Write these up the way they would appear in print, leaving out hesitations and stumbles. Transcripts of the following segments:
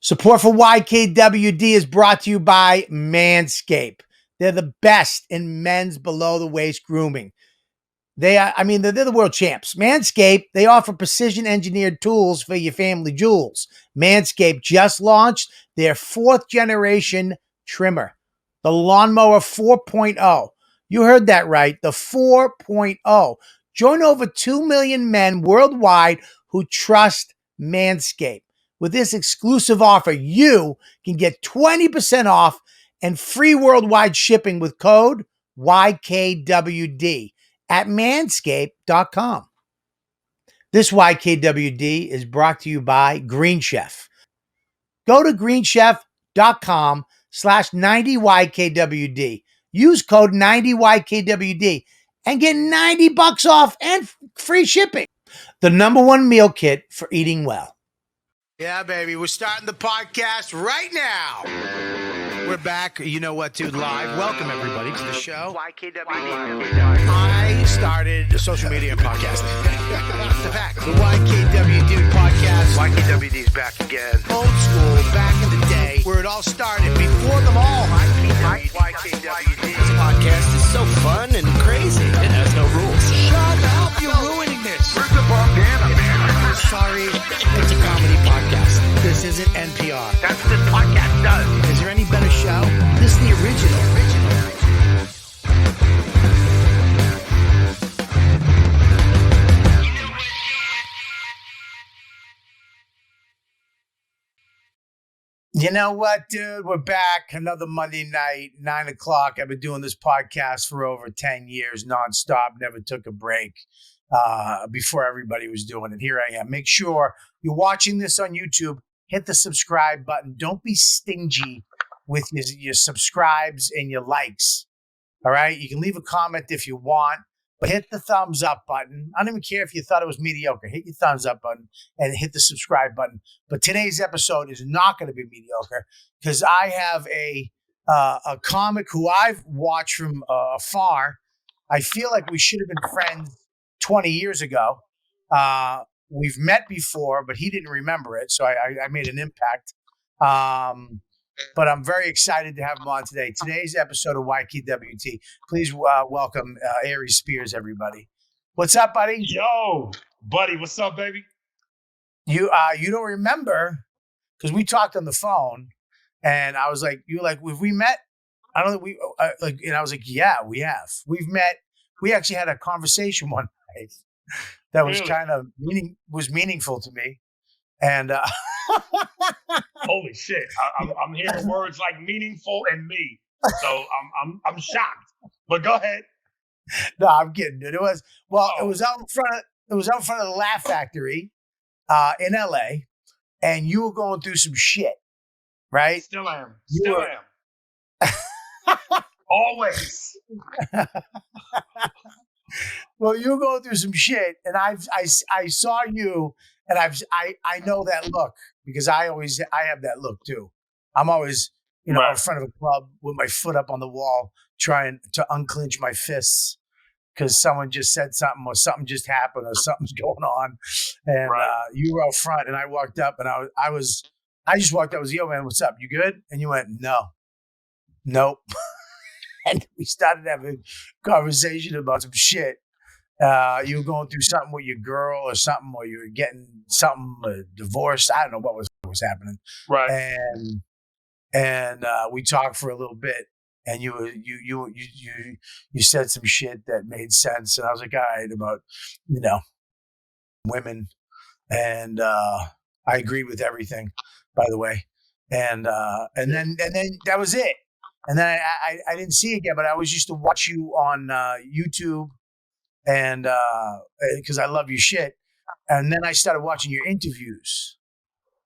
Support for YKWD is brought to you by Manscaped. They're the best in men's below-the-waist grooming. They're the world champs. Manscaped, they offer precision-engineered tools for your family jewels. Manscaped just launched their 4th-generation trimmer, the Lawnmower 4.0. You heard that right, the 4.0. Join over 2 million men worldwide who trust Manscaped. With this exclusive offer, you can get 20% off and free worldwide shipping with code YKWD at manscaped.com. This YKWD is brought to you by Green Chef. Go to greenchef.com/90YKWD. Use code 90YKWD and get $90 off and free shipping. The #1 meal kit for eating well. Yeah, baby. We're starting the podcast right now. We're back. You know what, dude? Live. Welcome, everybody, to the show. YKWD. I started a social media and podcasting. The back. The YKWD podcast. YKWD is back again. Old school, back in the day, where it all started before them all. YKWD. This podcast is so fun and crazy. It has no rules. Shut up. You're ruining this. Where's the bandana, man? Sorry, it's a comedy podcast. This isn't NPR. That's what this podcast does. Is there any better show? This is the original. You know what, dude? We're back. Another Monday night, 9 o'clock. I've been doing this podcast for over 10 years, nonstop, never took a break. Before everybody was doing it. Here I am. Make sure you're watching this on YouTube. Hit the subscribe button. Don't be stingy with your subscribes and your likes. All right? You can leave a comment if you want, but hit the thumbs up button. I don't even care if you thought it was mediocre. Hit your thumbs up button and hit the subscribe button. But today's episode is not going to be mediocre because I have a comic who I've watched from afar. I feel like we should have been friends 20 years ago. We've met before, but he didn't remember it, so I made an impact. But I'm very excited to have him on today. Today's episode of YKWT. Please welcome Aries Spears, everybody. What's up, buddy? Yo, buddy, what's up, baby? You don't remember because we talked on the phone, and I was like, "You like, have we met?" I don't think and I was like, "Yeah, we have. We've met." We actually had a conversation one night that was kind of meaningful to me, and holy shit, I'm hearing words like meaningful and me, so I'm shocked. But go ahead. No, I'm kidding, dude. It was out in front of the Laugh Factory, in LA, and you were going through some shit, right? Still am. Always. Well, you were going through some shit, and I saw you, and I know that look because I have that look too. I'm always in front of a club with my foot up on the wall, trying to unclench my fists because someone just said something or something just happened or something's going on, and you were out front, and I walked up, and I just walked up. I was, "Yo, man, what's up? You good?" And you went, "Nope." And we started having a conversation about some shit. You were going through something with your girl or something, or you were getting something divorced. I don't know what was happening. Right. And we talked for a little bit, and you said some shit that made sense, and I was like, all right, about women, and I agreed with everything, by the way, and then that was it. And then I didn't see it again, but I always used to watch you on YouTube, and because I love your shit. And then I started watching your interviews,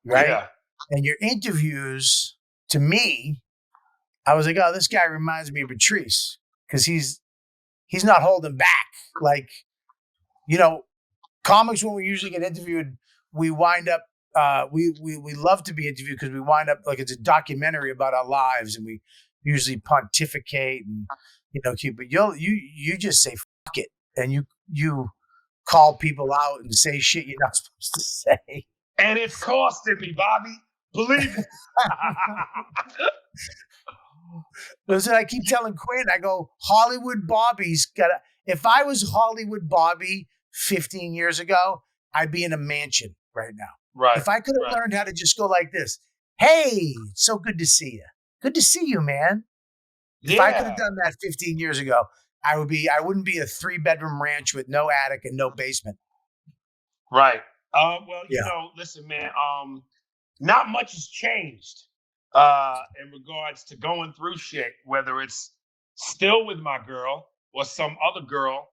right? Yeah. And your interviews, to me, I was like, oh, this guy reminds me of Patrice because he's not holding back. Like, comics, when we usually get interviewed, we wind up, we love to be interviewed because we wind up like it's a documentary about our lives, and we usually pontificate and but you just say fuck it, and you call people out and say shit you're not supposed to say. And it's costing me, Bobby. Believe it. Listen, I keep telling Quinn, I go, Hollywood Bobby's got to, if I was Hollywood Bobby 15 years ago, I'd be in a mansion right now. Right. If I could have learned how to just go like this, hey, it's so good to see you. Good to see you, man. If I could have done that 15 years ago, I wouldn't be a 3-bedroom ranch with no attic and no basement. Right. Well, listen, man, not much has changed in regards to going through shit, whether it's still with my girl or some other girl,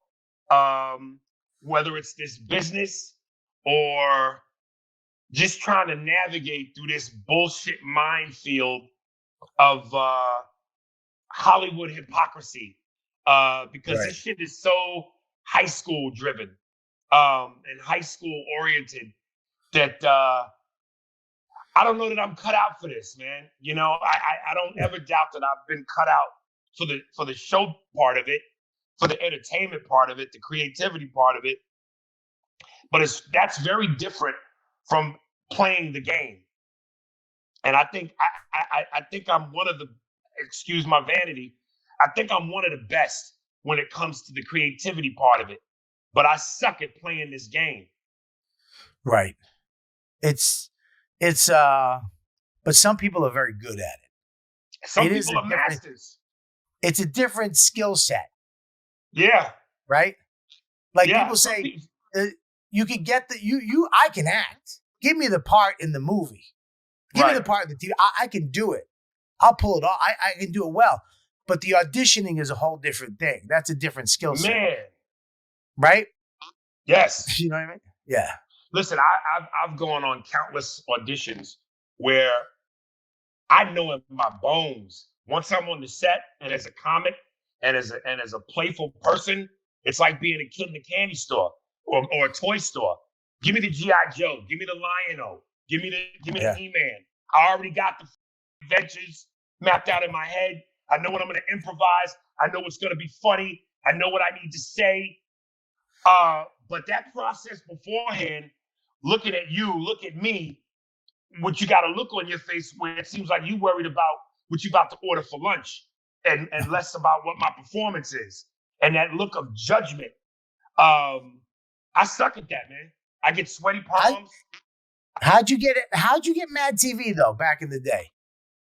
whether it's this business or just trying to navigate through this bullshit minefield of Hollywood hypocrisy, because this shit is so high school driven and high school oriented that I don't know that I'm cut out for this, man. I don't ever doubt that I've been cut out for the show part of it, for the entertainment part of it, the creativity part of it. But that's very different from playing the game. And I think I think I'm one of the, excuse my vanity, I think I'm one of the best when it comes to the creativity part of it. But I suck at playing this game. Right. But some people are very good at it. Some people are masters. It's a different skill set. Yeah. Right? Like people say, you can get I can act. Give me the part in the movie. Give me the part in the TV. I can do it. I'll pull it off. I can do it well. But the auditioning is a whole different thing. That's a different skill set. Man. Right? Yes. You know what I mean? Yeah. Listen, I've gone on countless auditions where I know in my bones, once I'm on the set and as a comic and as a playful person, it's like being a kid in a candy store or a toy store. Give me the G.I. Joe. Give me the Lion-O. Give me the He-Man. I already got the adventures mapped out in my head. I know what I'm going to improvise. I know what's going to be funny. I know what I need to say. But that process beforehand, looking at you, look at me, what you got to look on your face when it seems like you worried about what you about to order for lunch and less about what my performance is. And that look of judgment. I suck at that, man. I get sweaty palms. How'd you get it? How'd you get Mad TV though back in the day?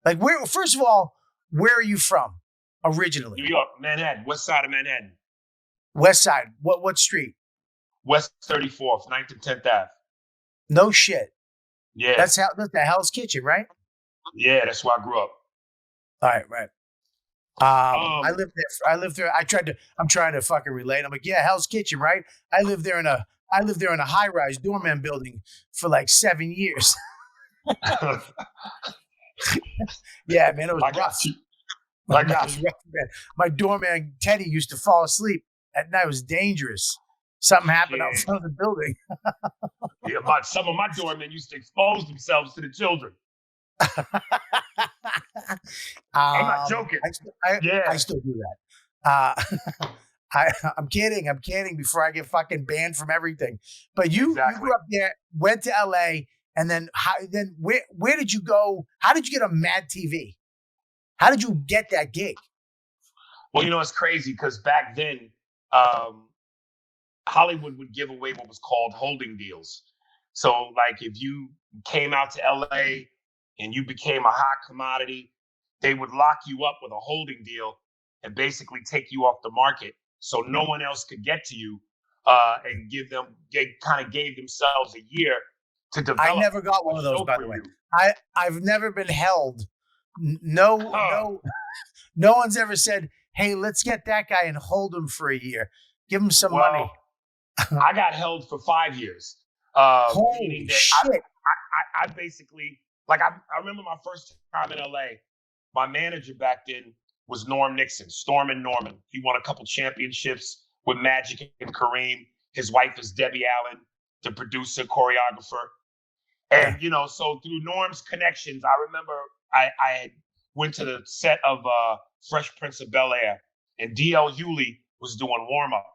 Like first of all, where are you from originally? New York, Manhattan, west side of Manhattan. West side. What street? West 34th, 9th and 10th Ave. No shit. Yeah. That's the Hell's Kitchen, right? Yeah, that's where I grew up. All right. I lived there. I'm trying to fucking relate. I'm like, yeah, Hell's Kitchen, right? I lived there in a high-rise doorman building for like 7 years. Yeah, man, it was rough. I got you. Man. My doorman Teddy used to fall asleep at night. It was dangerous. Something happened out front of the building. Yeah, but some of my doormen used to expose themselves to the children. I'm not joking. I still do that. I'm kidding. Before I get fucking banned from everything. But you grew up there, went to LA, and then where did you go? How did you get on Mad TV? How did you get that gig? Well, it's crazy because back then, Hollywood would give away what was called holding deals. So, like, if you came out to LA and you became a hot commodity, they would lock you up with a holding deal and basically take you off the market, so no one else could get to you, and they kind of gave themselves a year to develop. I never got one of those, by the way. I've never been held. No one's ever said, hey, let's get that guy and hold him for a year. Give him some money. I got held for 5 years. Holy shit. I basically, like, I remember my first time in LA, my manager back then was Norm Nixon, Storm and Norman. He won a couple championships with Magic and Kareem. His wife is Debbie Allen, the producer, choreographer. And, so through Norm's connections, I remember I went to the set of Fresh Prince of Bel-Air, and D.L. Hewley was doing warm-up.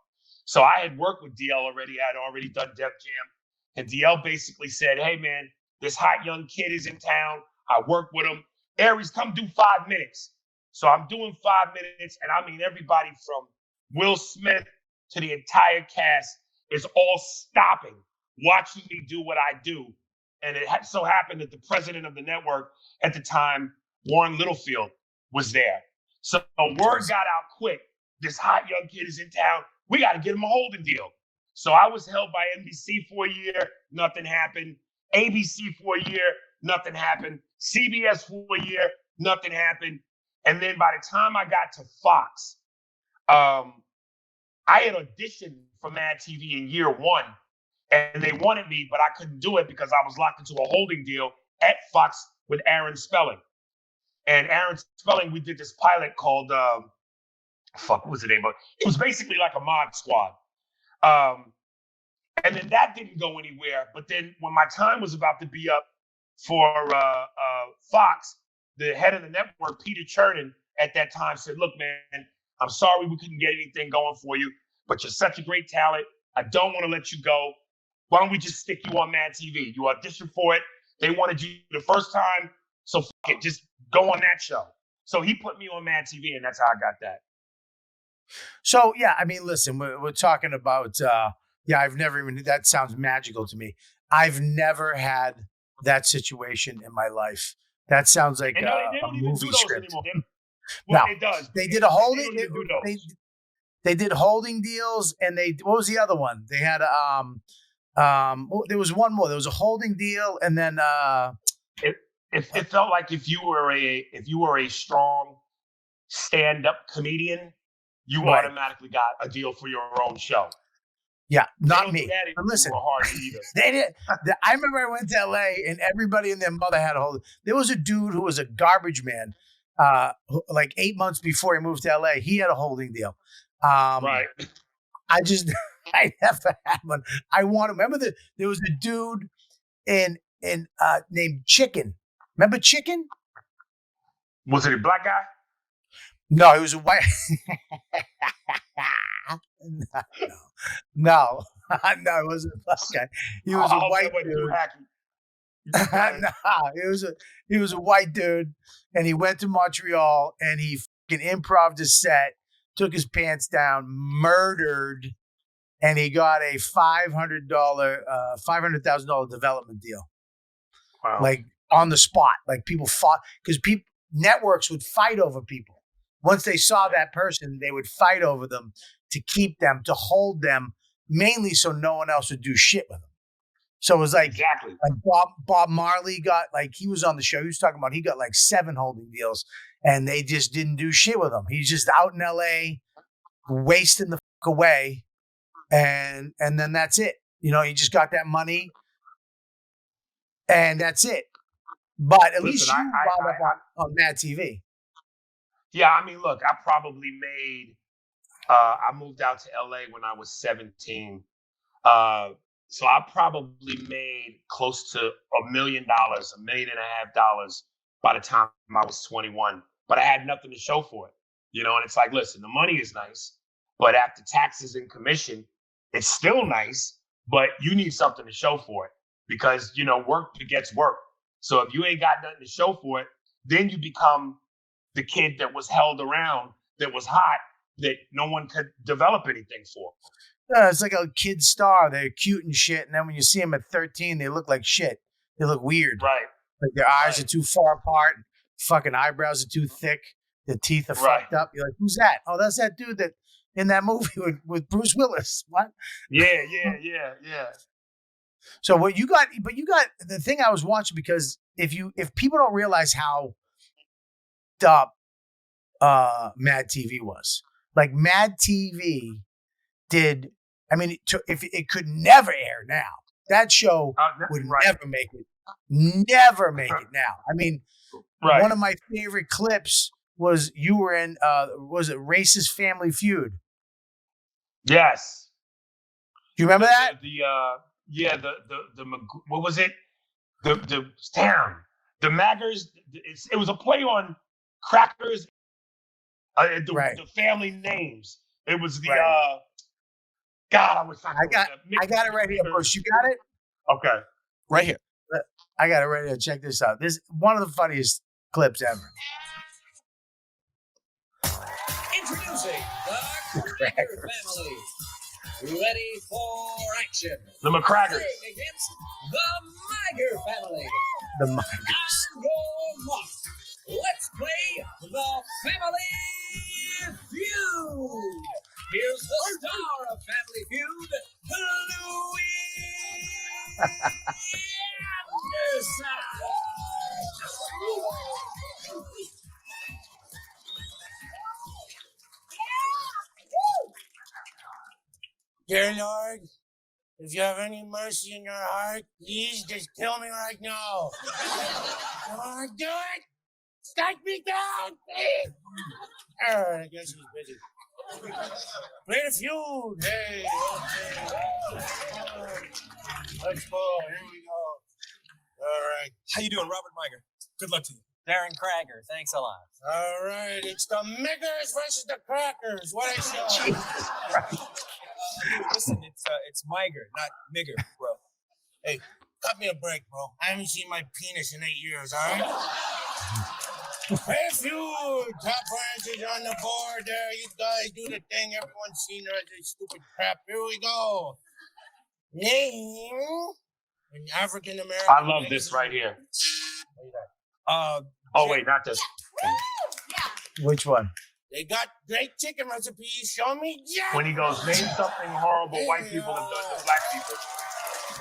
So I had worked with DL already. I had already done Def Jam. And DL basically said, hey, man, this hot young kid is in town. I work with them. Aries, come do 5 minutes. So I'm doing 5 minutes, and I mean everybody from Will Smith to the entire cast is all stopping, watching me do what I do. And it so happened that the president of the network at the time, Warren Littlefield, was there. So word got out quick. This hot young kid is in town. We got to get him a holding deal. So I was held by NBC for a year. Nothing happened. ABC for a year. Nothing happened. CBS for a year. Nothing happened. And then by the time I got to Fox, I had auditioned for Mad TV in year one, and they wanted me, but I couldn't do it because I was locked into a holding deal at Fox with Aaron Spelling. And Aaron Spelling, we did this pilot called, what was the name of it? It was basically like a Mod Squad. And then that didn't go anywhere. But then when my time was about to be up for Fox, the head of the network, Peter Chernin, at that time said, look, man, I'm sorry we couldn't get anything going for you, but you're such a great talent. I don't want to let you go. Why don't we just stick you on Mad TV? You auditioned for it. They wanted you the first time. So fuck it, just go on that show. So he put me on Mad TV, and that's how I got that. So, yeah, I mean, listen, we're talking about, I've never even, that sounds magical to me. I've never had that situation in my life. That sounds like a movie script. Well, it does. They did a holding. They did holding deals, and what was the other one? They had there was one more. There was a holding deal, and then it felt like if you were a strong stand-up comedian, you automatically got a deal for your own show. Yeah, not me. But listen, they did. I remember I went to LA and everybody and their mother had a hold. There was a dude who was a garbage man. Like 8 months before he moved to LA, he had a holding deal. Right. I never had one. I want to remember that there was a dude named Chicken. Remember Chicken? Was it a black guy? No, he was a white. No, it wasn't a black guy. He was a white dude. He was a white dude, and he went to Montreal and he fucking improv'd his set, took his pants down, murdered, and he got a $500,000 development deal. Wow! Like on the spot, like people fought because networks would fight over people. Once they saw that person, they would fight over them to keep them, to hold them, mainly so no one else would do shit with them. So it was like, exactly. Like Bob Marley got, like, he was on the show. He was talking about, he got like 7 holding deals and they just didn't do shit with him. He's just out in LA wasting the fuck away. And then that's it. You know, he just got that money and that's it. But at least you wound up on Mad TV. Yeah, I mean, look, I probably made, I moved out to LA when I was 17. So I probably made close to $1 million, $1.5 million by the time I was 21. But I had nothing to show for it, you know. And it's like, listen, the money is nice, but after taxes and commission, it's still nice. But you need something to show for it because, you know, work begets work. So if you ain't got nothing to show for it, then you become the kid that was held around, that was hot, that no one could develop anything for. Yeah, it's like a kid star. They're cute and shit. And then when you see them at 13, they look like shit. They look weird. Right. Like their eyes are too far apart. Fucking eyebrows are too thick. Their teeth are fucked up. You're like, who's that? Oh, that's that dude that in that movie with Bruce Willis. What? Yeah. So what you got, but you got the thing I was watching, because if people don't realize how up Mad TV was, like Mad TV did, I mean, if it could never air now, that show would never make it. Never make it now. I mean, one of my favorite clips was you were in, was it Racist Family Feud? Yes. Do you remember that? What was it? The Maggers. It was a play on crackers. The family names. It was the God. I got it right here, Bush. You got it? Okay, right here. I got it ready to check this out. This is one of the funniest clips ever. Introducing the Cracker family. Ready for action. The McCrackers. Against the Miger family. The Migers. On your mark. Let's play the Family Feud. Here's the star of Family Feud, Louis Anderson. Dear Lord, if you have any mercy in your heart, please just kill me right now. Lord, do it! Strike me down, please! I guess he's busy. Play the feud! Hey, okay. Let's go. Here we go. All right. How you doing, Robert Miger? Good luck to you. Darren Crager, thanks a lot. All right. It's the Miggers versus the Crackers. What I say? Listen, it's Miger, not Migger, bro. Hey, cut me a break, bro. I haven't seen my penis in 8 years, all right? Hey, feud! Top branches on the board there. You guys do the thing. Everyone's seen this stupid crap. Here we go. Name an African American. I love this right here. Oh, wait, not this. Which one? They got great chicken recipes. Show me. Yeah. When he goes, name something horrible white people have done to black people.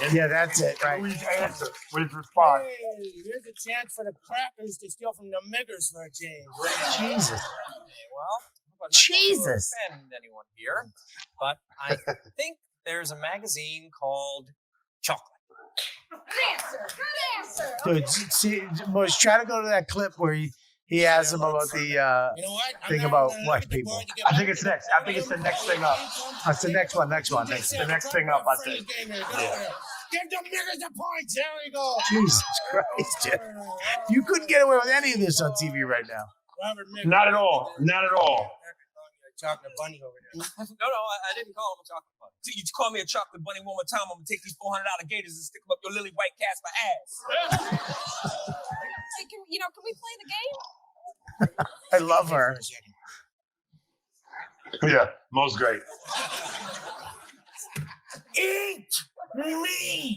And Yeah, that's it, right? Louis' answer with his response. Hey, here's a chance for the Crackers to steal from the Miggers for a change. Jesus. Well, I'm not Jesus. going to offend anyone here, but I think there's a magazine called Chocolate. Dude, see, Mosh, try to go to that clip where he asks him about the You know what? thing not about gonna look white at the people. board to get I think my- it's next. I think it's the next thing up. That's the next one. The next thing up, I think. Yeah. Give the Miggers the points. There we go. Jesus Christ, Jeff. You couldn't get away with any of this on TV right now. Robert Migger. Not at all. Not at all. Chocolate bunny over there. No, I didn't call him a chocolate bunny. You call me a chocolate bunny one more time, I'm gonna take these $400 gators and stick them up your lily white Casper ass. Hey, can we play the game? I love her. Yeah, most great. Eat me.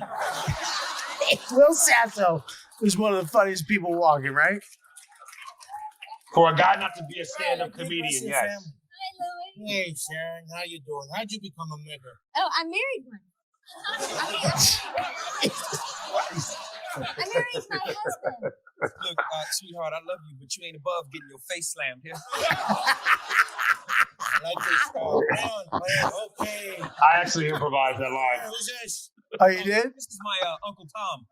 Will Sasso is one of the funniest people walking, right? For a guy not to be a stand-up comedian, yes. Hi, Louie. Hey, Sharon, how you doing? How'd you become a Migger? Oh, I married one. I married my husband. Look, sweetheart, I love you, but you ain't above getting your face slammed here. I like this style. Man, okay. I actually improvised that Hey, line. who's this? Oh, you did? This is my Uncle Tom.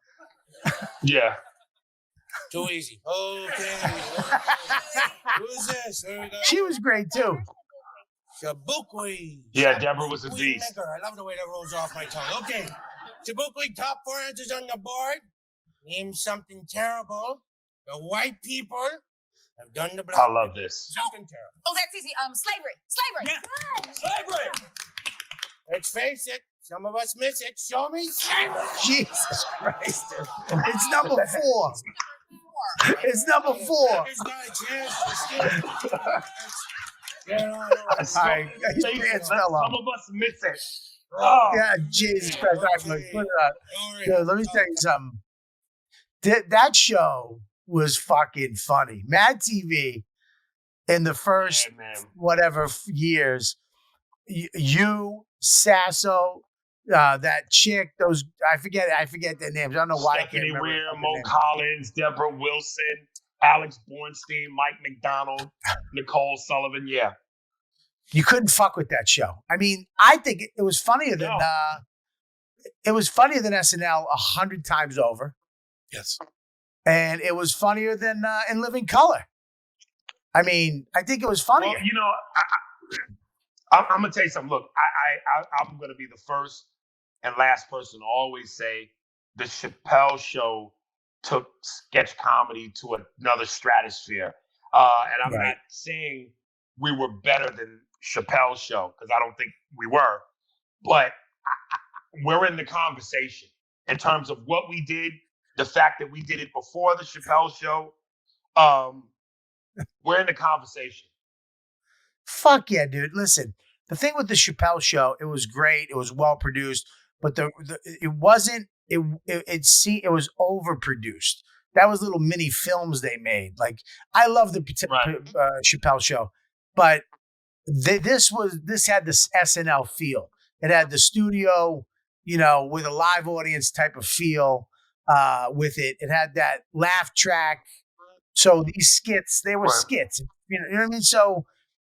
Yeah. Too easy. Okay. Who's this? Here we go. She was great too. Shabukwi. Yeah, Deborah was a Shabukwi beast. Migger. I love the way that rolls off my tongue. Okay. Shabukwi, top 4 answers on the board. Name something terrible. The white people have done the black. I love this. Something terrible. Oh, that's easy. Slavery. Yeah. Slavery! Let's face it. Some of us miss it. Show me slavery. Jesus Christ. It's number 4. It's number 4. This guy a chance to steal. Get on over. All right, his pants fell off. Some of us miss it. Oh. Yeah, Jesus Christ. All right, look, put it up. Don't worry. Dude, let me tell you something. That show was fucking funny. Mad TV in the first Yeah, man. whatever years, you, Sasso, that chick, those I forget their names. I don't know why I can't Stephanie remember. Weir, their Mo names. Collins, Deborah Wilson, Alex Bornstein, Mike McDonald, Nicole Sullivan. Yeah. You couldn't fuck with that show. I mean, I think it was funnier than No. SNL 100 times over. Yes. And it was funnier than In Living Color. I mean, I think it was funnier. Well, you know, I'm gonna tell you something. Look, I'm gonna be the first and last person to always say the Chappelle Show took sketch comedy to another stratosphere. And I'm Right. not saying we were better than Chappelle's show because I don't think we were, but we're in the conversation in terms of what we did the fact that we did it before the Chappelle show, we're in the conversation. Fuck yeah, dude. Listen, the thing with the Chappelle show, it was great. It was well produced, but it wasn't. It was overproduced. That was little mini films they made. Like I love the Chappelle show, but this had this SNL feel. It had the studio, with a live audience type of feel with it. It had that laugh track. So these skits, they were skits. You know what I mean? So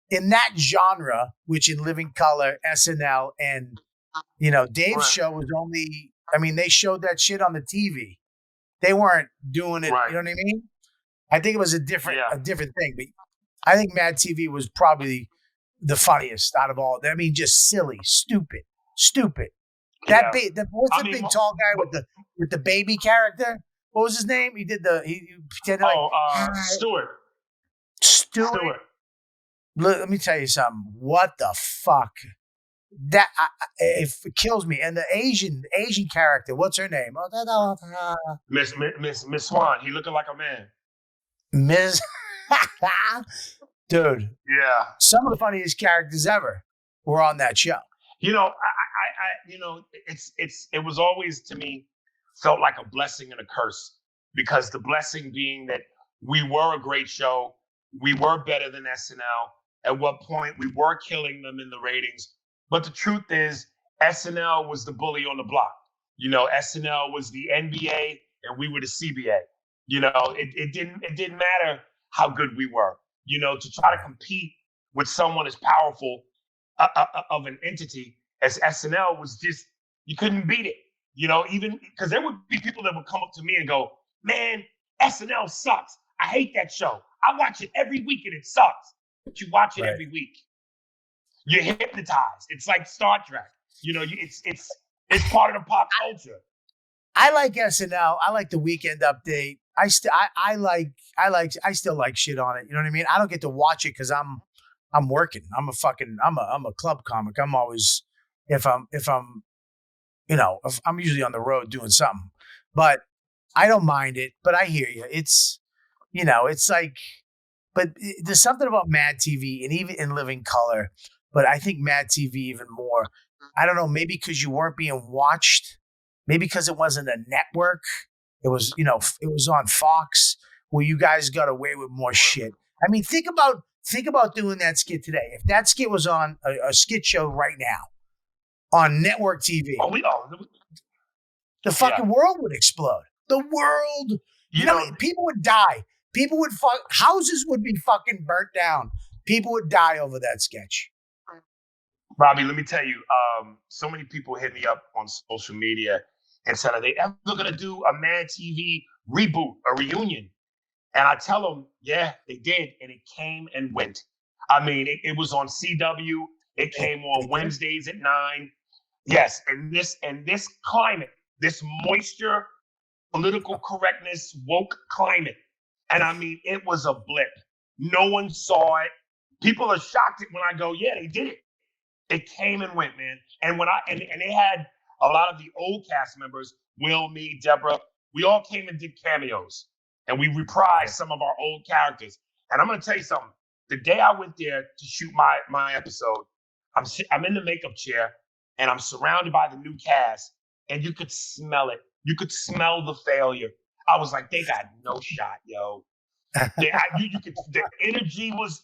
in that genre, which in Living Color, SNL, and Dave's show was only. I mean, they showed that shit on the TV. They weren't doing it. You know what I mean? I think it was a different thing. But I think Mad TV was probably the funniest out of all. I mean, just silly, stupid. That what's the big tall guy with the baby character? What was his name? He pretended Stewart. Let me tell you something. What the fuck? That it kills me. And the Asian character, what's her name? Miss Swan. He looking like a man. Ms. Dude. Yeah. Some of the funniest characters ever were on that show. It was always, to me, felt like a blessing and a curse, because the blessing being that we were a great show. We were better than SNL. At what point we were killing them in the ratings. But the truth is, SNL was the bully on the block. SNL was the NBA and we were the CBA. It didn't matter how good we were. To try to compete with someone as powerful of an entity as SNL was just, you couldn't beat it. Even because there would be people that would come up to me and go, "Man, SNL sucks. I hate that show. I watch it every week and it sucks." But you watch it every week. You're hypnotized. It's like Star Trek. It's part of the pop culture. I like SNL. I like the Weekend Update. I still like shit on it. You know what I mean? I don't get to watch it because I'm working. I'm a club comic. I'm always if I'm usually on the road doing something. But I don't mind it. But I hear you. It's it's like, but there's something about Mad TV and even in Living Color. But I think Mad TV even more. I don't know, maybe because you weren't being watched, maybe because it wasn't a network. It was, it was on Fox, where you guys got away with more shit. I mean, think about doing that skit today. If that skit was on a skit show right now on network TV, the fucking world would explode. The world, people would die. People would houses would be fucking burnt down. People would die over that sketch. Robbie, let me tell you, so many people hit me up on social media and said, "Are they ever going to do a Mad TV reboot, a reunion?" And I tell them, yeah, they did. And it came and went. I mean, it was on CW. It came on Wednesdays at 9. Yes. And this climate, this moisture, political correctness, woke climate. And I mean, it was a blip. No one saw it. People are shocked when I go, yeah, they did it. It came and went, man. And and they had a lot of the old cast members, Will, me, Deborah, we all came and did cameos. And we reprised some of our old characters. And I'm going to tell you something. The day I went there to shoot my episode, I'm in the makeup chair and I'm surrounded by the new cast, and you could smell it. You could smell the failure. I was like, they got no shot, yo. The energy was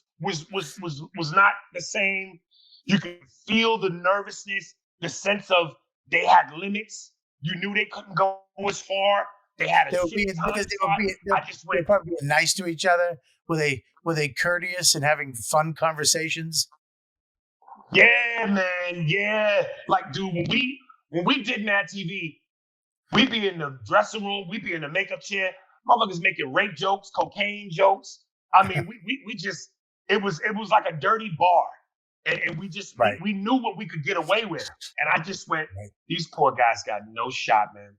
not the same. You could feel the nervousness, the sense of they had limits. You knew they couldn't go as far. They had a shit ton of they're probably being nice to each other. Were they courteous and having fun conversations? Yeah, man. Yeah. Like, dude, when we did Mad TV, we'd be in the dressing room, we'd be in the makeup chair, motherfuckers making rape jokes, cocaine jokes. I mean, we just, it was like a dirty bar. And we just, we knew what we could get away with. And I just went, these poor guys got no shot, man.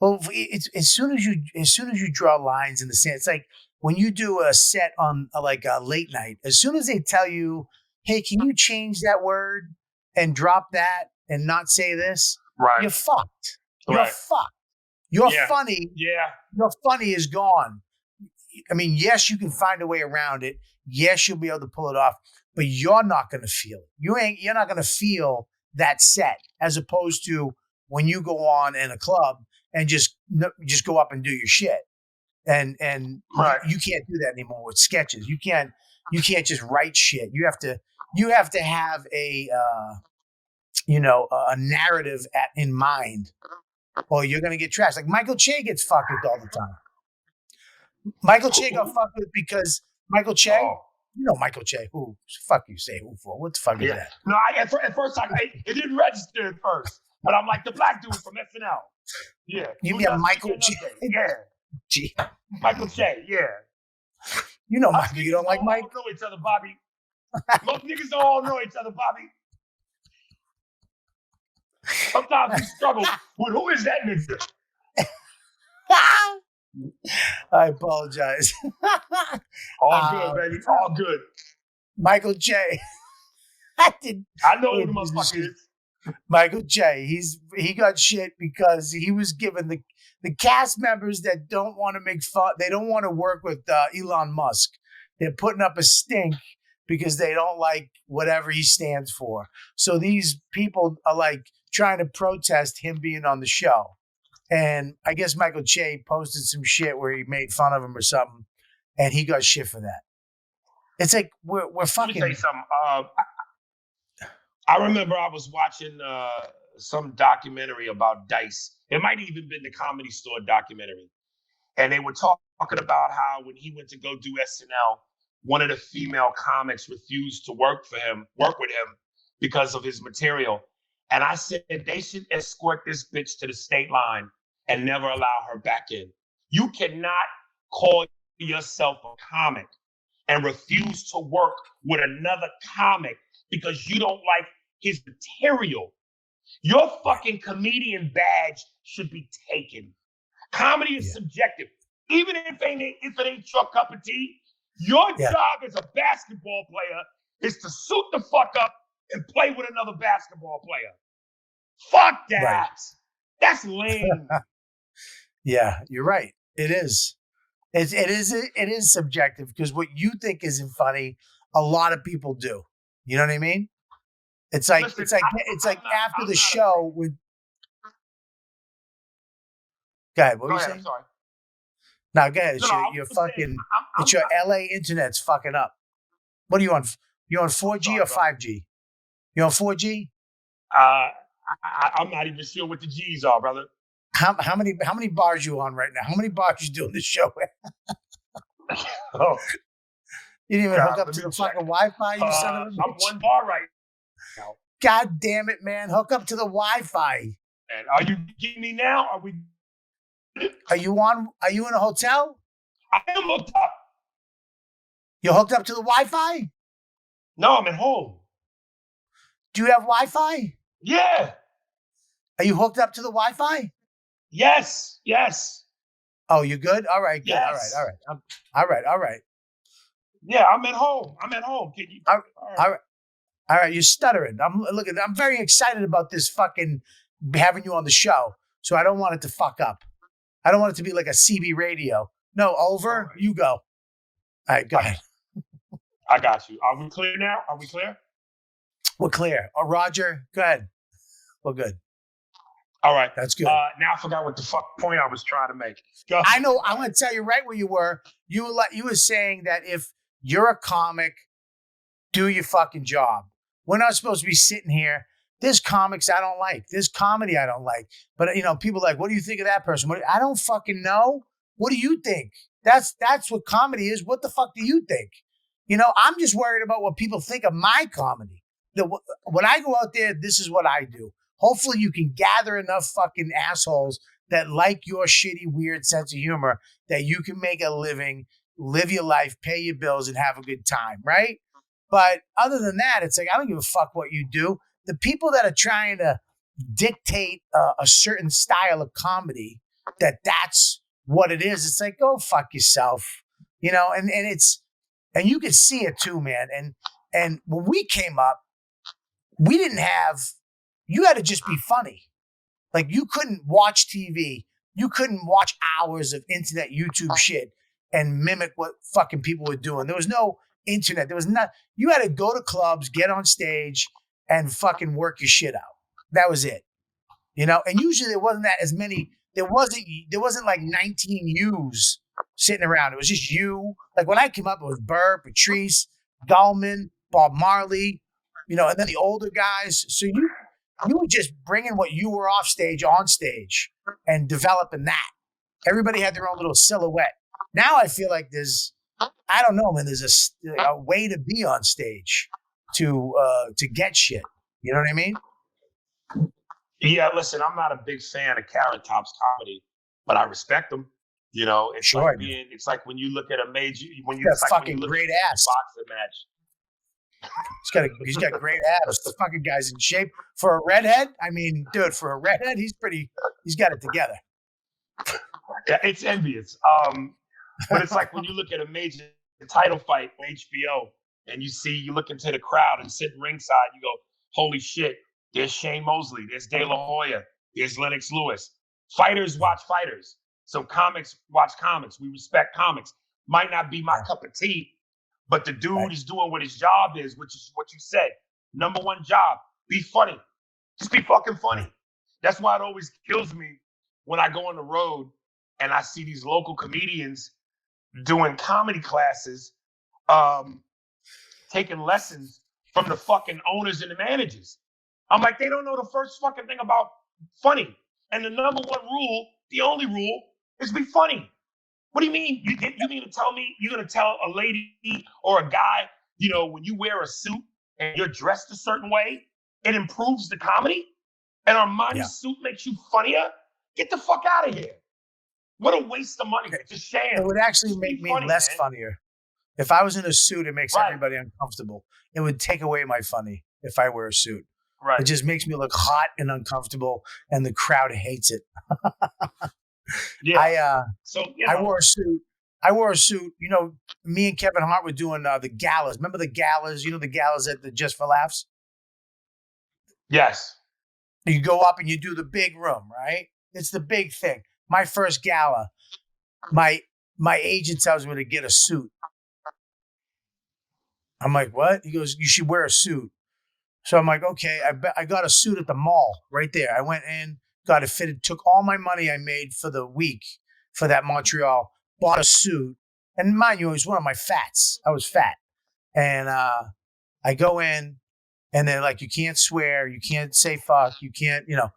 Well, it's as soon as you draw lines in the sand, it's like when you do a set on like a late night, as soon as they tell you, hey, can you change that word and drop that and not say this? Right. You're fucked. You're fucked. Your funny, Yeah. your funny is gone. I mean, yes, you can find a way around it. Yes, you'll be able to pull it off, but you're not going to feel it. You're not going to feel that set, as opposed to when you go on in a club and just go up and do your shit. And Right. you can't do that anymore with sketches. You can't just write shit. You have to have a a narrative in mind, or you're gonna get trashed. Like Michael Che gets fucked with all the time. Michael Che got fucked with because Michael Che, Michael Che. Who? Fuck you say who for? What the fuck is that? No, at first it didn't register at first, but I'm like the black dude from SNL. Yeah. You mean Michael Che? Yeah. Gee. Michael Che, yeah. You know Michael, you don't like Mike? Don't know each other, Bobby. Most niggas don't all know each other, Bobby. Sometimes we struggle with who is that nigga? I apologize. All good, baby. All good. Michael Che. I know who the motherfucker is. Michael Che. He got shit because he was given the cast members that don't want to make fun. They don't want to work with Elon Musk. They're putting up a stink because they don't like whatever he stands for. So these people are like trying to protest him being on the show. And I guess Michael Che posted some shit where he made fun of him or something, and he got shit for that. It's like we're fucking. Let me tell you something. I remember I was watching some documentary about Dice. It might have even been the Comedy Store documentary, and they were talking about how when he went to go do SNL, one of the female comics refused to work with him because of his material. And I said they should escort this bitch to the state line and never allow her back in. You cannot call yourself a comic and refuse to work with another comic because you don't like his material. Your fucking comedian badge should be taken. Comedy is subjective. Even if it ain't your cup of tea, your job as a basketball player is to suit the fuck up and play with another basketball player. Fuck that. Right. That's lame. Yeah, you're right. It is. It is subjective because what you think isn't funny, a lot of people do. You know what I mean? It's like after the show with. Go ahead. What were you saying? I'm sorry. No, go ahead. You're fucking. It's your LA internet's fucking up. What are you on? You on 4G or 5G? You on 4G? I'm not even sure what the G's are, brother. How many bars you on right now? How many bars you doing the show with? Oh, you didn't even hook up to the fucking Wi-Fi. You son of a bitch. I'm one bar right now. God damn it, man! Hook up to the Wi-Fi. And are you getting me now? Are you in a hotel? I am hooked up. You're hooked up to the Wi-Fi? No, I'm at home. Do you have Wi-Fi? Yeah. Are you hooked up to the Wi-Fi? Yes. Oh, you good? All right, good. Yes. All right. Yeah, I'm at home. Can you? All right. You're stuttering. I'm very excited about this fucking having you on the show. So I don't want it to fuck up. I don't want it to be like a CB radio. No, over. Right. You go. All right, go ahead. I got you. Are we clear now? Are we clear? We're clear. Oh, Roger, go ahead. We're good. All right. That's good. Now I forgot what the fuck point I was trying to make. Go. I know. I'm going to tell you right where you were. You were saying that if you're a comic, do your fucking job. We're not supposed to be sitting here. There's comics I don't like. There's comedy I don't like. But, people are like, what do you think of that person? I don't fucking know. What do you think? That's what comedy is. What the fuck do you think? I'm just worried about what people think of my comedy. When I go out there, this is what I do. Hopefully you can gather enough fucking assholes that like your shitty, weird sense of humor that you can make a living, live your life, pay your bills, and have a good time, right? But other than that, it's like, I don't give a fuck what you do. The people that are trying to dictate a certain style of comedy, that's what it is. It's like, go fuck yourself, and you can see it too, man. And when we came up, we didn't have, you had to just be funny. Like you couldn't watch TV, you couldn't watch hours of internet YouTube shit and mimic what fucking people were doing. There was no internet. There was not. You had to go to clubs, get on stage, and fucking work your shit out. That was it. You know, and usually there wasn't that as many. There wasn't like 19 yous sitting around. It was just you. Like when I came up, it was Burr, Patrice, Gallman, Bob Marley, you know, and then the older guys. So you were just bringing what you were off stage on stage and developing that. Everybody had their own little silhouette. Now I feel like I don't know, man. There's a way to be on stage to get shit. You know what I mean? Yeah, listen, I'm not a big fan of Carrot Top's comedy, but I respect them. You know, it's sure, like it's like when you look at a major, when you, got it's like fucking when you look great at ass. a boxing match. He's got great abs. The fucking guy's in shape for a redhead. I mean, dude, for a redhead, he's got it together. Yeah, it's envious. But it's like when you look at a major title fight on HBO and you look into the crowd and sit ringside, you go, holy shit, there's Shane Mosley, there's De La Hoya, there's Lennox Lewis. Fighters watch fighters. So comics watch comics. We respect comics. Might not be my cup of tea, but the dude is doing what his job is, which is what you said. Number one job, be funny. Just be fucking funny. That's why it always kills me when I go on the road and I see these local comedians doing comedy classes, taking lessons from the fucking owners and the managers. I'm like, they don't know the first fucking thing about funny. And the number one rule, the only rule, is be funny. What do you mean? You mean to tell me you're going to tell a lady or a guy, you know, when you wear a suit and you're dressed a certain way, it improves the comedy? And Armani's suit makes you funnier? Get the fuck out of here. What a waste of money. It's a sham. It would actually make me less funnier. If I was in a suit, it makes everybody uncomfortable. It would take away my funny if I wear a suit. Right. It just makes me look hot and uncomfortable, and the crowd hates it. Yeah. I wore a suit. You know, me and Kevin Hart were doing the galas. Remember the galas? You know the galas at the Just for Laughs? Yes. You go up and you do the big room, right? It's the big thing. My first gala, my agent tells me to get a suit. I'm like, what? He goes, you should wear a suit. So I'm like, okay. I got a suit at the mall right there. I went in, got it fitted, took all my money I made for the week for that Montreal, bought a suit. And mind you, it was one of my fats. I was fat. And I go in and they're like, you can't swear. You can't say fuck. You can't, you know.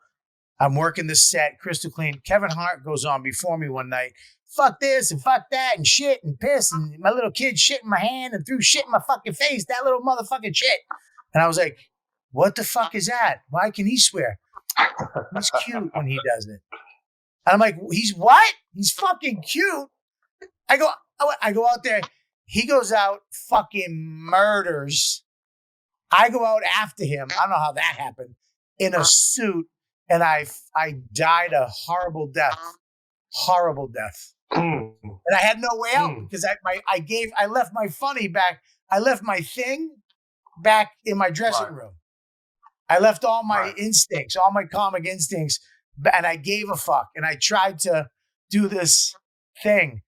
I'm working this set, crystal clean. Kevin Hart goes on before me one night. Fuck this and fuck that and shit and piss. And my little kid shit in my hand and threw shit in my fucking face. That little motherfucking shit. And I was like, what the fuck is that? Why can he swear? He's cute when he does it. And I'm like, he's what? He's fucking cute. I go out there. He goes out, fucking murders. I go out after him. I don't know how that happened. In a suit. And I died a horrible death. Horrible death. And I had no way out because I left my funny back. I left my thing back in my dressing room. I left all my instincts, all my comic instincts, and I gave a fuck. And I tried to do this thing.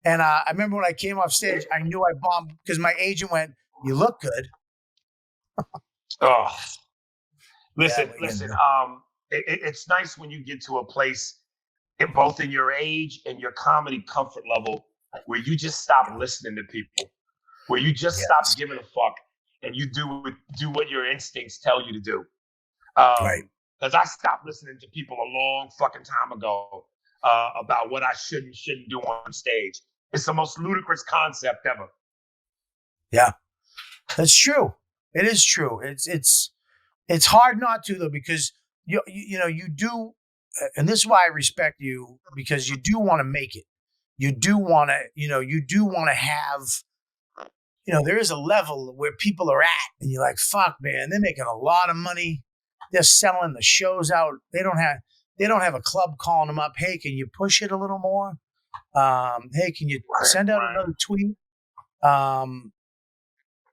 And I remember when I came off stage, I knew I bombed because my agent went, "You look good." Oh, listen. It's nice when you get to a place, both in your age and your comedy comfort level, where you just stop listening to people, where you just stop giving a fuck, and you do what your instincts tell you to do. Because I stopped listening to people a long fucking time ago about what I should and shouldn't do on stage. It's the most ludicrous concept ever. Yeah, that's true. It is true. It's hard not to though because. You do, and this is why I respect you because you do want to make it. You do want to have, there is a level where people are at and you're like, fuck, man, they're making a lot of money. They're selling the shows out. They don't have a club calling them up. Hey, can you push it a little more? Hey, can you send out another tweet?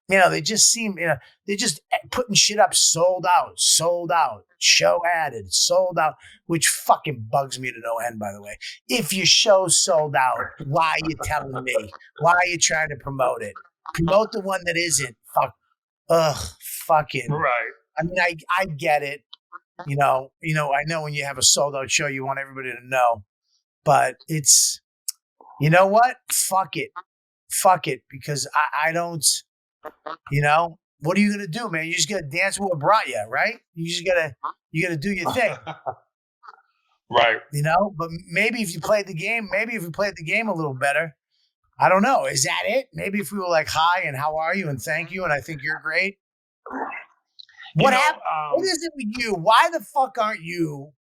they just seem, they're just putting shit up, sold out, show added, sold out, which fucking bugs me to no end, by the way. If your show's sold out, why are you telling me? Why are you trying to promote it? Promote the one that isn't. Fucking. Right. I mean, I get it. I know when you have a sold out show, you want everybody to know, but it's, you know what? Fuck it, because I don't. What are you gonna do, man? You just gotta dance with what brought you, right? You gotta do your thing. Right. But maybe if you played the game a little better, I don't know. Is that it? Maybe if we were like, hi and how are you and thank you and I think you're great. What happened? What is it with you? Why the fuck aren't you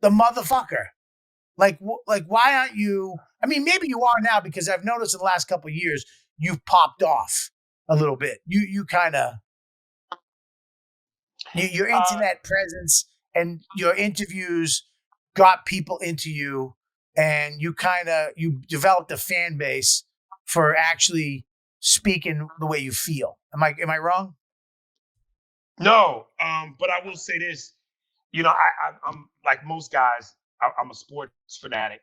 the motherfucker? Like why aren't you? I mean, maybe you are now because I've noticed in the last couple of years you've popped off a little bit. You kind of your internet presence and your interviews got people into you, and you developed a fan base for actually speaking the way you feel. Am I wrong? No, but I will say this. I'm like most guys. I'm a sports fanatic,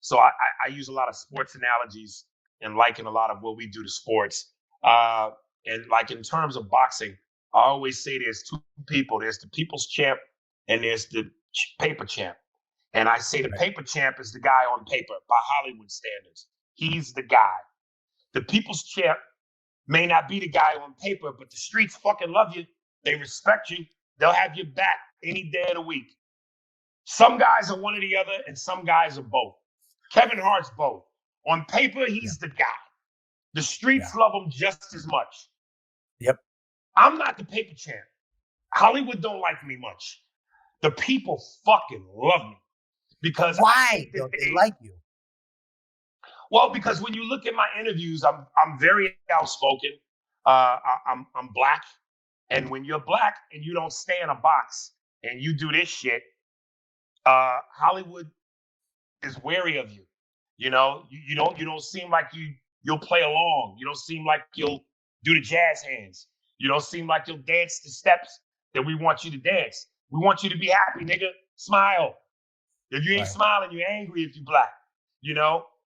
so I use a lot of sports analogies and liken a lot of what we do to sports. And like in terms of boxing, I always say there's two people. There's the people's champ and there's the paper champ. And I say the paper champ is the guy on paper by Hollywood standards. He's the guy. The people's champ may not be the guy on paper, but the streets fucking love you. They respect you. They'll have your back any day of the week. Some guys are one or the other, and some guys are both. Kevin Hart's both. On paper, he's the guy. The streets love him just as much. Yep. I'm not the paper champ. Hollywood don't like me much. The people fucking love me. Because why don't they like you? Well, because when you look at my interviews, I'm very outspoken. I'm black, and when you're black and you don't stay in a box and you do this shit, Hollywood is wary of you. You don't seem like you'll play along. You don't seem like you'll do the jazz hands. You don't seem like you'll dance the steps that we want you to dance. We want you to be happy, nigga. Smile. If you ain't smiling, you're angry if you black.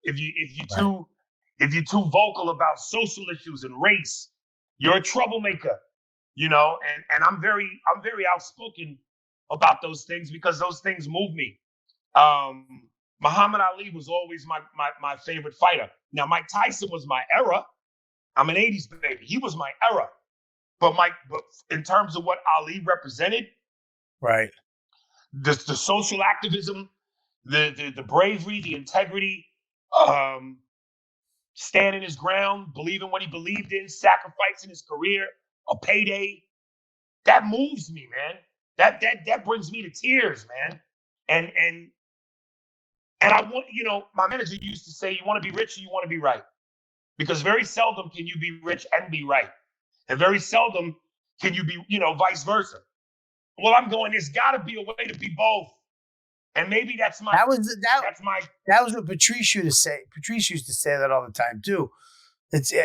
If you're too vocal about social issues and race, you're a troublemaker. And I'm very outspoken about those things because those things move me. Muhammad Ali was always my favorite fighter. Now, Mike Tyson was my era. I'm an 80s baby. He was my era. But in terms of what Ali represented, right, the social activism, the bravery, the integrity, standing his ground, believing what he believed in, sacrificing his career, a payday, that moves me, man. That brings me to tears, man. And I want, my manager used to say, you want to be rich or you want to be right? Because very seldom can you be rich and be right. And very seldom can you be, vice versa. Well, I'm going, there's got to be a way to be both. And maybe that's my... That was what Patrice used to say. Patrice used to say that all the time, too.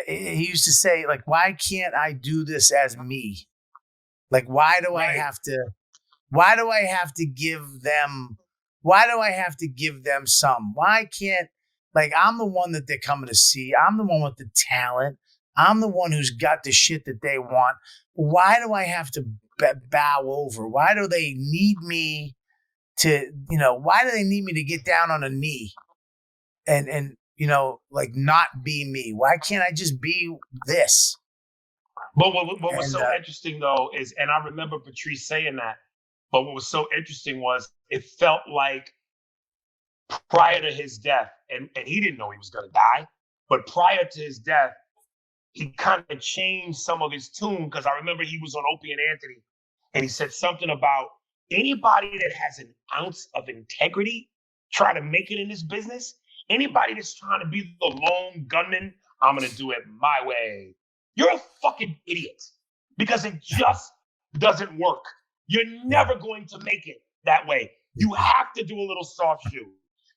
He used to say, like, why can't I do this as me? Like, why do I have to give them some? Why can't, like, I'm the one that they're coming to see. I'm the one with the talent. I'm the one who's got the shit that they want. Why do I have to bow over? Why do they need me to, why do they need me to get down on a knee and like not be me? Why can't I just be this? But what was so interesting, though, is, and I remember Patrice saying that, but what was so interesting was it felt like prior to his death, and he didn't know he was going to die, but prior to his death, he kind of changed some of his tune, because I remember he was on Opie and Anthony, and he said something about anybody that has an ounce of integrity try to make it in this business. Anybody that's trying to be the lone gunman, I'm going to do it my way. You're a fucking idiot, because it just doesn't work. You're never going to make it that way. You have to do a little soft shoe.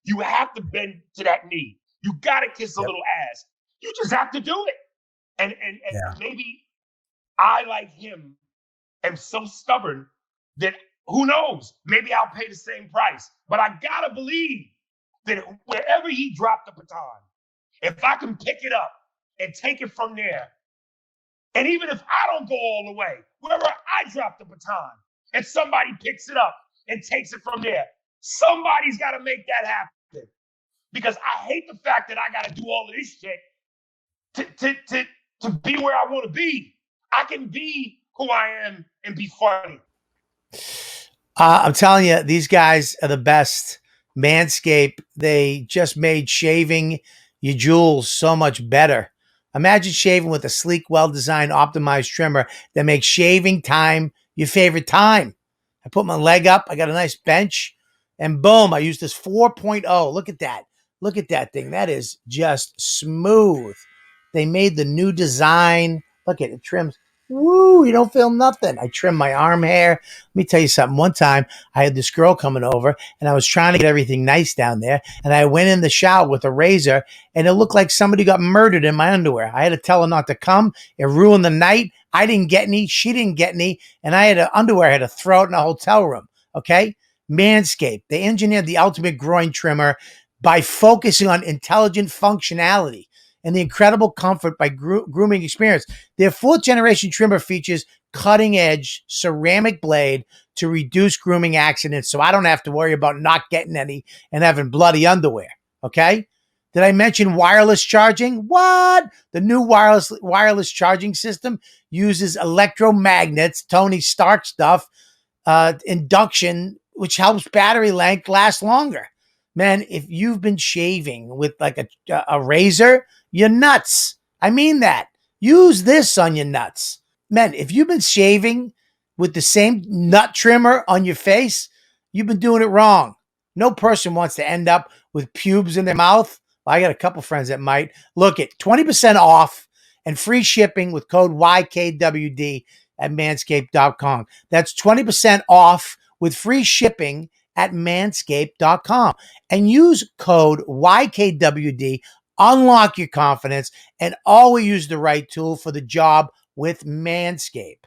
You have to bend to that knee. You got to kiss a little ass. You just have to do it. And maybe I, like him, am so stubborn that who knows? Maybe I'll pay the same price. But I gotta believe that wherever he dropped the baton, if I can pick it up and take it from there, and even if I don't go all the way, wherever I drop the baton and somebody picks it up and takes it from there, somebody's got to make that happen. Because I hate the fact that I got to do all of this shit to be where I want to be. I can be who I am and be funny. I'm telling you, these guys are the best. Manscaped, they just made shaving your jewels so much better. Imagine shaving with a sleek, well-designed, optimized trimmer that makes shaving time your favorite time. I put my leg up. I got a nice bench. And boom, I used this 4.0. Look at that. Look at that thing. That is just smooth. They made the new design. Look at it. It trims. Woo, you don't feel nothing. I trim my arm hair. Let me tell you something. One time, I had this girl coming over, and I was trying to get everything nice down there, and I went in the shower with a razor, and it looked like somebody got murdered in my underwear. I had to tell her not to come. It ruined the night. I didn't get any. She didn't get any, and I had underwear I had to throw it in a hotel room, okay? Manscaped, they engineered the ultimate groin trimmer by focusing on intelligent functionality and the incredible comfort by grooming experience. Their fourth generation trimmer features cutting edge ceramic blade to reduce grooming accidents, so I don't have to worry about not getting any and having bloody underwear. Okay. Did I mention wireless charging? What? The new wireless charging system uses electromagnets, Tony Stark stuff, induction, which helps battery length last longer. Man, if you've been shaving with like a razor, you're nuts. I mean that. Use this on your nuts. Man, if you've been shaving with the same nut trimmer on your face, you've been doing it wrong. No person wants to end up with pubes in their mouth. Well, I got a couple friends that might. Look at 20% off and free shipping with code YKWD at manscaped.com. That's 20% off with free shipping at manscaped.com. And use code YKWD. Unlock your confidence and always use the right tool for the job with Manscaped.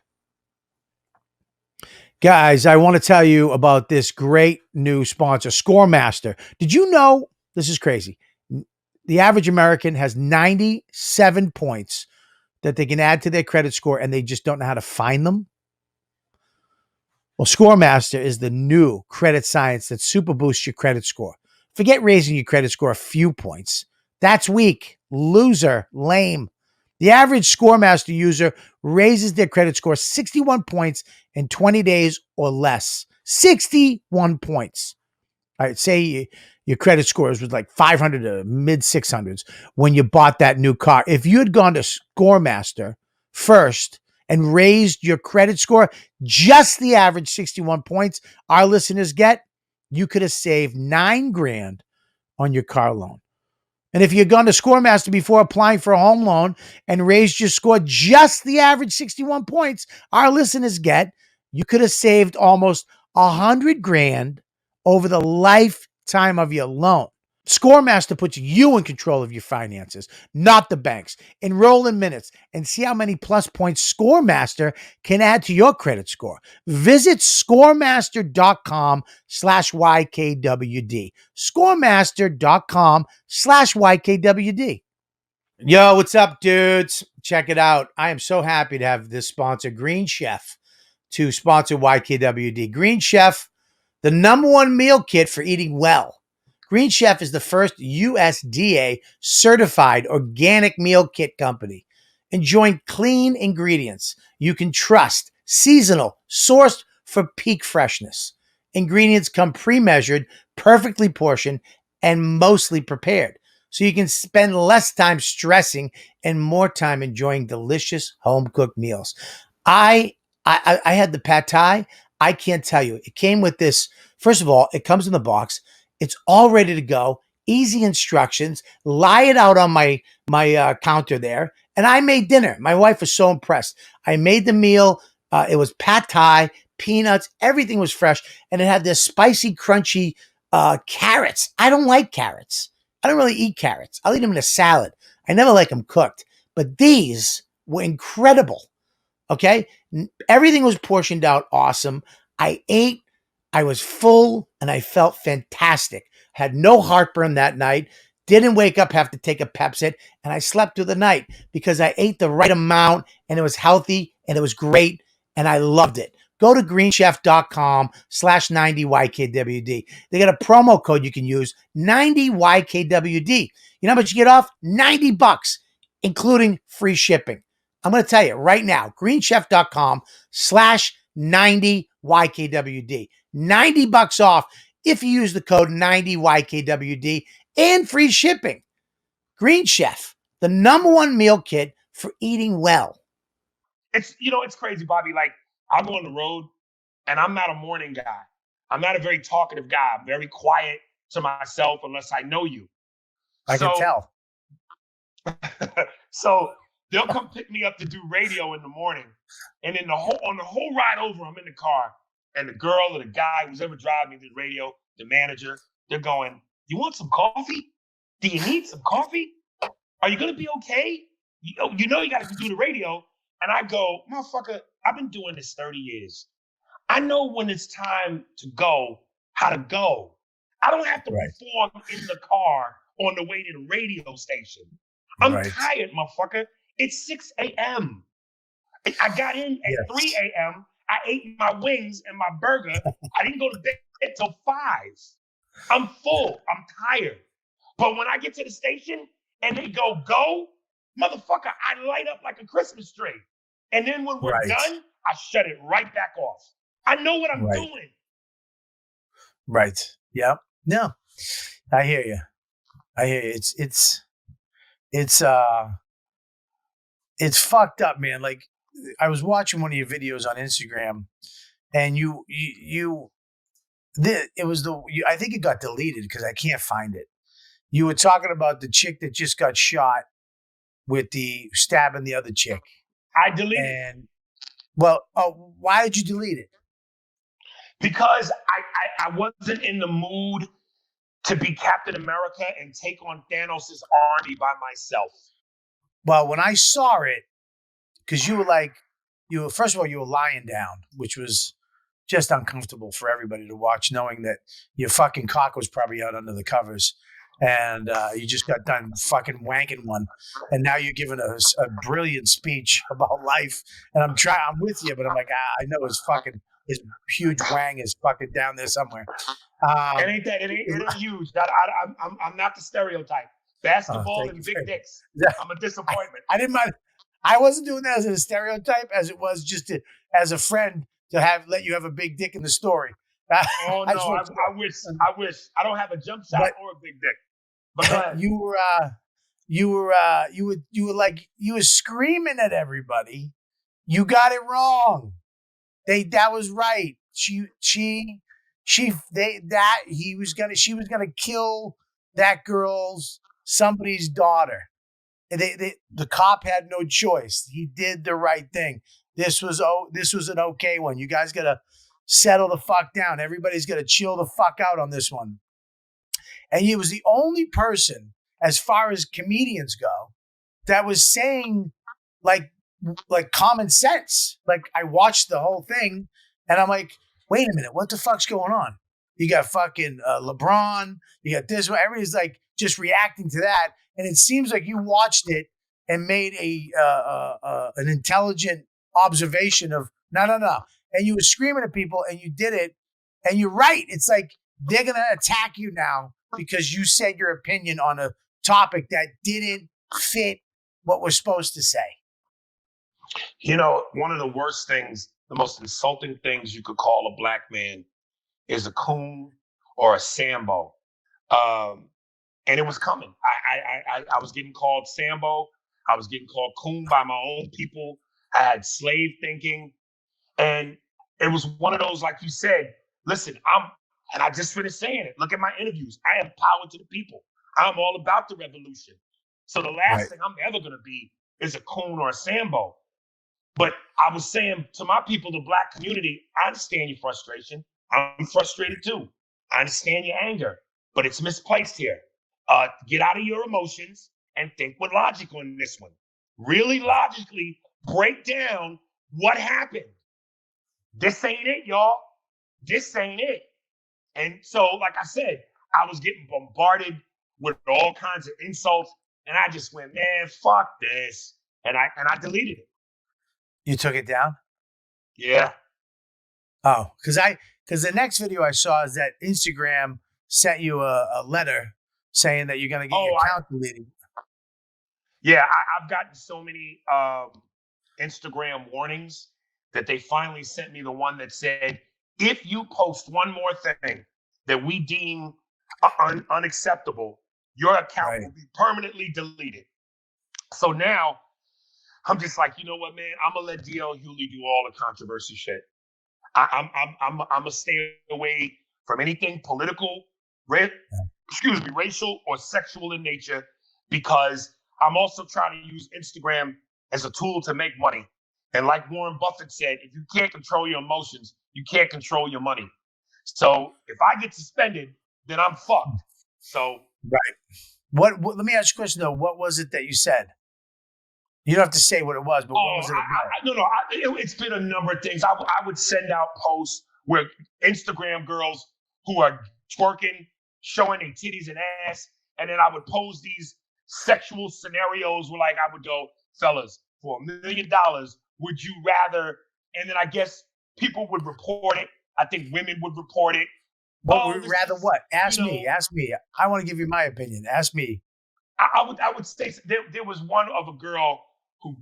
Guys, I want to tell you about this great new sponsor, Scoremaster. Did you know, this is crazy, the average American has 97 points that they can add to their credit score and they just don't know how to find them? Well, Scoremaster is the new credit science that super boosts your credit score. Forget raising your credit score a few points. That's weak, loser, lame. The average Scoremaster user raises their credit score 61 points in 20 days or less. 61 points. All right, say your credit scores was like 500 to mid 600s when you bought that new car. If you had gone to Scoremaster first and raised your credit score just the average 61 points our listeners get, you could have saved $9,000 on your car loan. And if you had gone to Scoremaster before applying for a home loan and raised your score just the average 61 points our listeners get, you could have saved almost $100,000 over the lifetime of your loan. Scoremaster puts you in control of your finances, not the banks. Enroll in minutes and see how many plus points Scoremaster can add to your credit score. Visit scoremaster.com/YKWD. Scoremaster.com/YKWD. Yo, what's up, dudes? Check it out. I am so happy to have this sponsor, Green Chef, to sponsor YKWD. Green Chef, the #1 meal kit for eating well. Green Chef is the first USDA certified organic meal kit company, enjoying clean ingredients you can trust, seasonal, sourced for peak freshness. Ingredients come pre-measured, perfectly portioned, and mostly prepared, so you can spend less time stressing and more time enjoying delicious home-cooked meals. I had the pad thai. I can't tell you. It came with this. First of all, it comes in the box. It's all ready to go. Easy instructions. Lie it out on my counter there. And I made dinner. My wife was so impressed. I made the meal. It was pad thai, peanuts. Everything was fresh. And it had this spicy, crunchy carrots. I don't like carrots. I don't really eat carrots. I'll eat them in a salad. I never like them cooked. But these were incredible. Okay. Everything was portioned out awesome. I ate, I was full, and I felt fantastic. Had no heartburn that night. Didn't wake up, have to take a Pepsid, and I slept through the night because I ate the right amount and it was healthy and it was great and I loved it. Go to greenchef.com/90YKWD. They got a promo code you can use, 90YKWD. You know how much you get off? $90, including free shipping. I'm going to tell you right now, greenchef.com/90YKWD. $90 off if you use the code 90YKWD and free shipping. Green Chef, the #1 meal kit for eating well. It's crazy, Bobby. Like, I'll go on the road and I'm not a morning guy. I'm not a very talkative guy. I'm very quiet to myself unless I know you. I can tell. So they'll come pick me up to do radio in the morning. And then on the whole ride over, I'm in the car. And the girl or the guy who's ever driving me to the radio, the manager, they're going, "You want some coffee? Do you need some coffee? Are you going to be okay? You know you got to do the radio." And I go, "Motherfucker, I've been doing this 30 years. I know when it's time to go, how to go. I don't have to perform in the car on the way to the radio station. I'm tired, motherfucker. It's 6 a.m. I got in at 3 a.m. I ate my wings and my burger. I didn't go to bed until 5. I'm full. I'm tired. But when I get to the station and they go, motherfucker, I light up like a Christmas tree. And then when we're done, I shut it right back off. I know what I'm doing." Right. Yeah. No, I hear you. It's fucked up, man. Like, I was watching one of your videos on Instagram, and I think it got deleted because I can't find it. You were talking about the chick that just got shot with the stabbing the other chick. I deleted it. Why did you delete it? Because I wasn't in the mood to be Captain America and take on Thanos' army by myself. Well, when I saw it, because you were first of all, you were lying down, which was just uncomfortable for everybody to watch, knowing that your fucking cock was probably out under the covers. And you just got done fucking wanking one, and now you're giving us a brilliant speech about life. And I'm with you, but I'm like, I know his huge wang is fucking down there somewhere. It ain't huge. I'm not the stereotype. Basketball and big dicks. I'm a disappointment. I didn't mind. I wasn't doing that as a stereotype, as it was just as a friend to let you have a big dick in the story. I wish. I don't have a jump shot or a big dick. But you were screaming at everybody. You got it wrong. That was right. She was gonna kill that somebody's daughter. The cop had no choice. He did the right thing. This was an okay one. You guys gotta settle the fuck down. Everybody's gotta chill the fuck out on this one. And he was the only person, as far as comedians go, that was saying like common sense. Like, I watched the whole thing and I'm like, wait a minute, what the fuck's going on? You got fucking LeBron, you got this one. Everybody's like just reacting to that. And it seems like you watched it and made an intelligent observation of no. And you were screaming at people and you did it. And you're right. It's like they're going to attack you now because you said your opinion on a topic that didn't fit what we're supposed to say. One of the worst things, the most insulting things you could call a black man is a coon or a Sambo. And it was coming. I was getting called Sambo. I was getting called coon by my own people. I had slave thinking. And it was one of those, like you said, listen, and I just finished saying it. Look at my interviews. I am power to the people. I'm all about the revolution. So the last thing I'm ever going to be is a coon or a Sambo. But I was saying to my people, the black community, I understand your frustration. I'm frustrated too. I understand your anger, but it's misplaced here. Get out of your emotions and think with logic on this one. Really logically break down what happened? This ain't it, y'all. This ain't it. And so, like I said, I was getting bombarded with all kinds of insults, and I just went, man, fuck this, and I deleted it. You took it down? Yeah. Oh, because the next video I saw is that Instagram sent you a letter saying that you're gonna get your account deleted. Yeah, I've gotten so many Instagram warnings that they finally sent me the one that said, if you post one more thing that we deem unacceptable, your account will be permanently deleted. So now I'm just like, you know what, man? I'm gonna let DL Hewley do all the controversy shit. I'm gonna stay away from anything political, racial or sexual in nature, because I'm also trying to use Instagram as a tool to make money. And like Warren Buffett said, if you can't control your emotions, you can't control your money. So if I get suspended, then I'm fucked. So What let me ask you a question though. What was it that you said? You don't have to say what it was, but what was it about? It's been a number of things. I would send out posts where Instagram girls who are twerking, showing their titties and ass, and then I would pose these sexual scenarios where, like, I would go, fellas, for $1 million, would you rather? And then I guess people would report it. I think women would report it. Would rather what? Ask me. I want to give you my opinion. Ask me. I would say there was one of a girl who,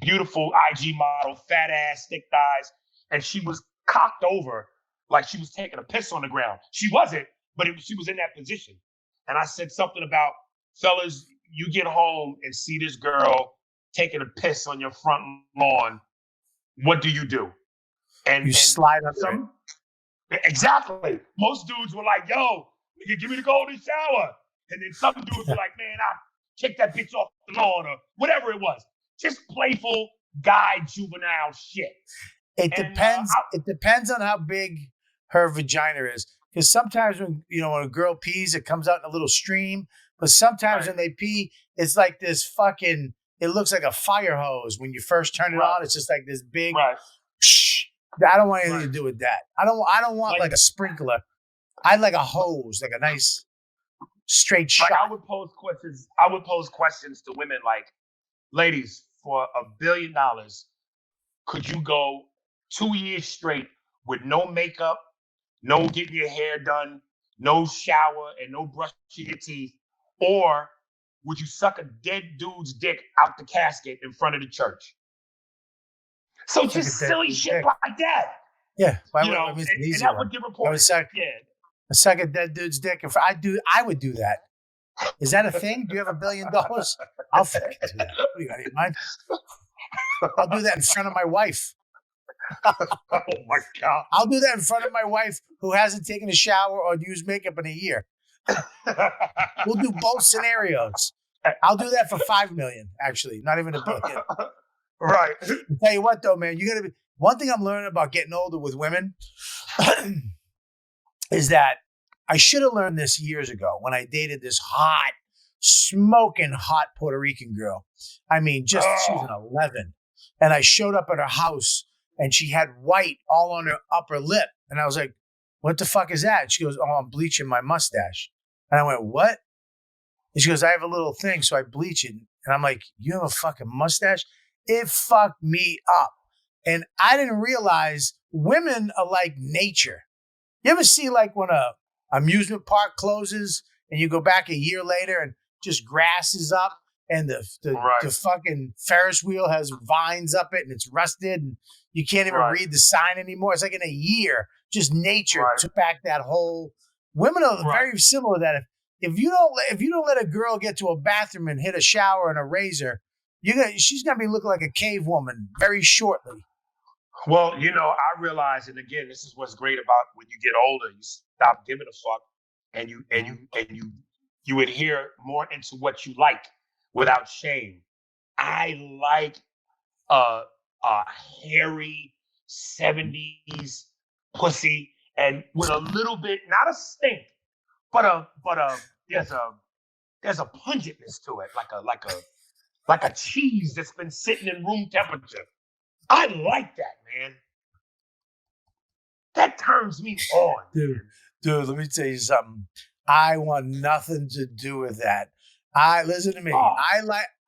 beautiful IG model, fat ass, thick thighs, and she was cocked over like she was taking a piss on the ground. She wasn't, but she was in that position. And I said something about, fellas, you get home and see this girl taking a piss on your front lawn. What do you do? And you slide under it. Exactly. Most dudes were like, yo, nigga, give me the golden shower. And then some dudes were like, man, I'll kick that bitch off the lawn or whatever it was. Just playful guy juvenile shit. It depends. It depends on how big her vagina is. Because sometimes when a girl pees, it comes out in a little stream. But sometimes when they pee, it's like this fucking. It looks like a fire hose when you first turn it on. It's just like this big. Shh. I don't want anything to do with that. I don't want like a sprinkler. I'd like a hose, like a nice straight shot. I would pose questions to women like, ladies, for $1 billion, could you go 2 years straight with no makeup, no getting your hair done, no shower, and no brushing your teeth? Or would you suck a dead dude's dick out the casket in front of the church? So just silly shit like that. Yeah. And that would get reported. I suck a dead dude's dick. If I would do that. Is that a thing? Do you have $1 billion? I'll fucking do that. What do you got in your mind? I'll do that in front of my wife. Oh my God. I'll do that in front of my wife who hasn't taken a shower or used makeup in a year. We'll do both scenarios. I'll do that for $5 million, actually, not even $1 billion. Right. I'll tell you what, though, man, you gotta be. One thing I'm learning about getting older with women is that I should have learned this years ago when I dated this hot, smoking hot Puerto Rican girl. I mean, she was an 11, and I showed up at her house, and she had white all on her upper lip, and I was like, "What the fuck is that?" And she goes, "Oh, I'm bleaching my mustache," and I went, "What?" And she goes, "I have a little thing, so I bleach it," and I'm like, "You have a fucking mustache?" It fucked me up. And I didn't realize women are like nature. You ever see like when a amusement park closes and you go back a year later and just grass is up and the fucking Ferris wheel has vines up it and it's rusted and you can't even read the sign anymore. It's like in a year, just nature took back that whole. Women are very similar to that. If you don't let a girl get to a bathroom and hit a shower and a razor, she's gonna be looking like a cave woman very shortly. Well, I realize, and again, this is what's great about when you get older, you stop giving a fuck, and you adhere more into what you like without shame. I like a hairy 70s pussy, and with a little bit, not a stink, but there's a pungentness to it, like a cheese that's been sitting in room temperature. I like that, man. That turns me on, dude. Dude, let me tell you something. I want nothing to do with that. Listen to me. Oh.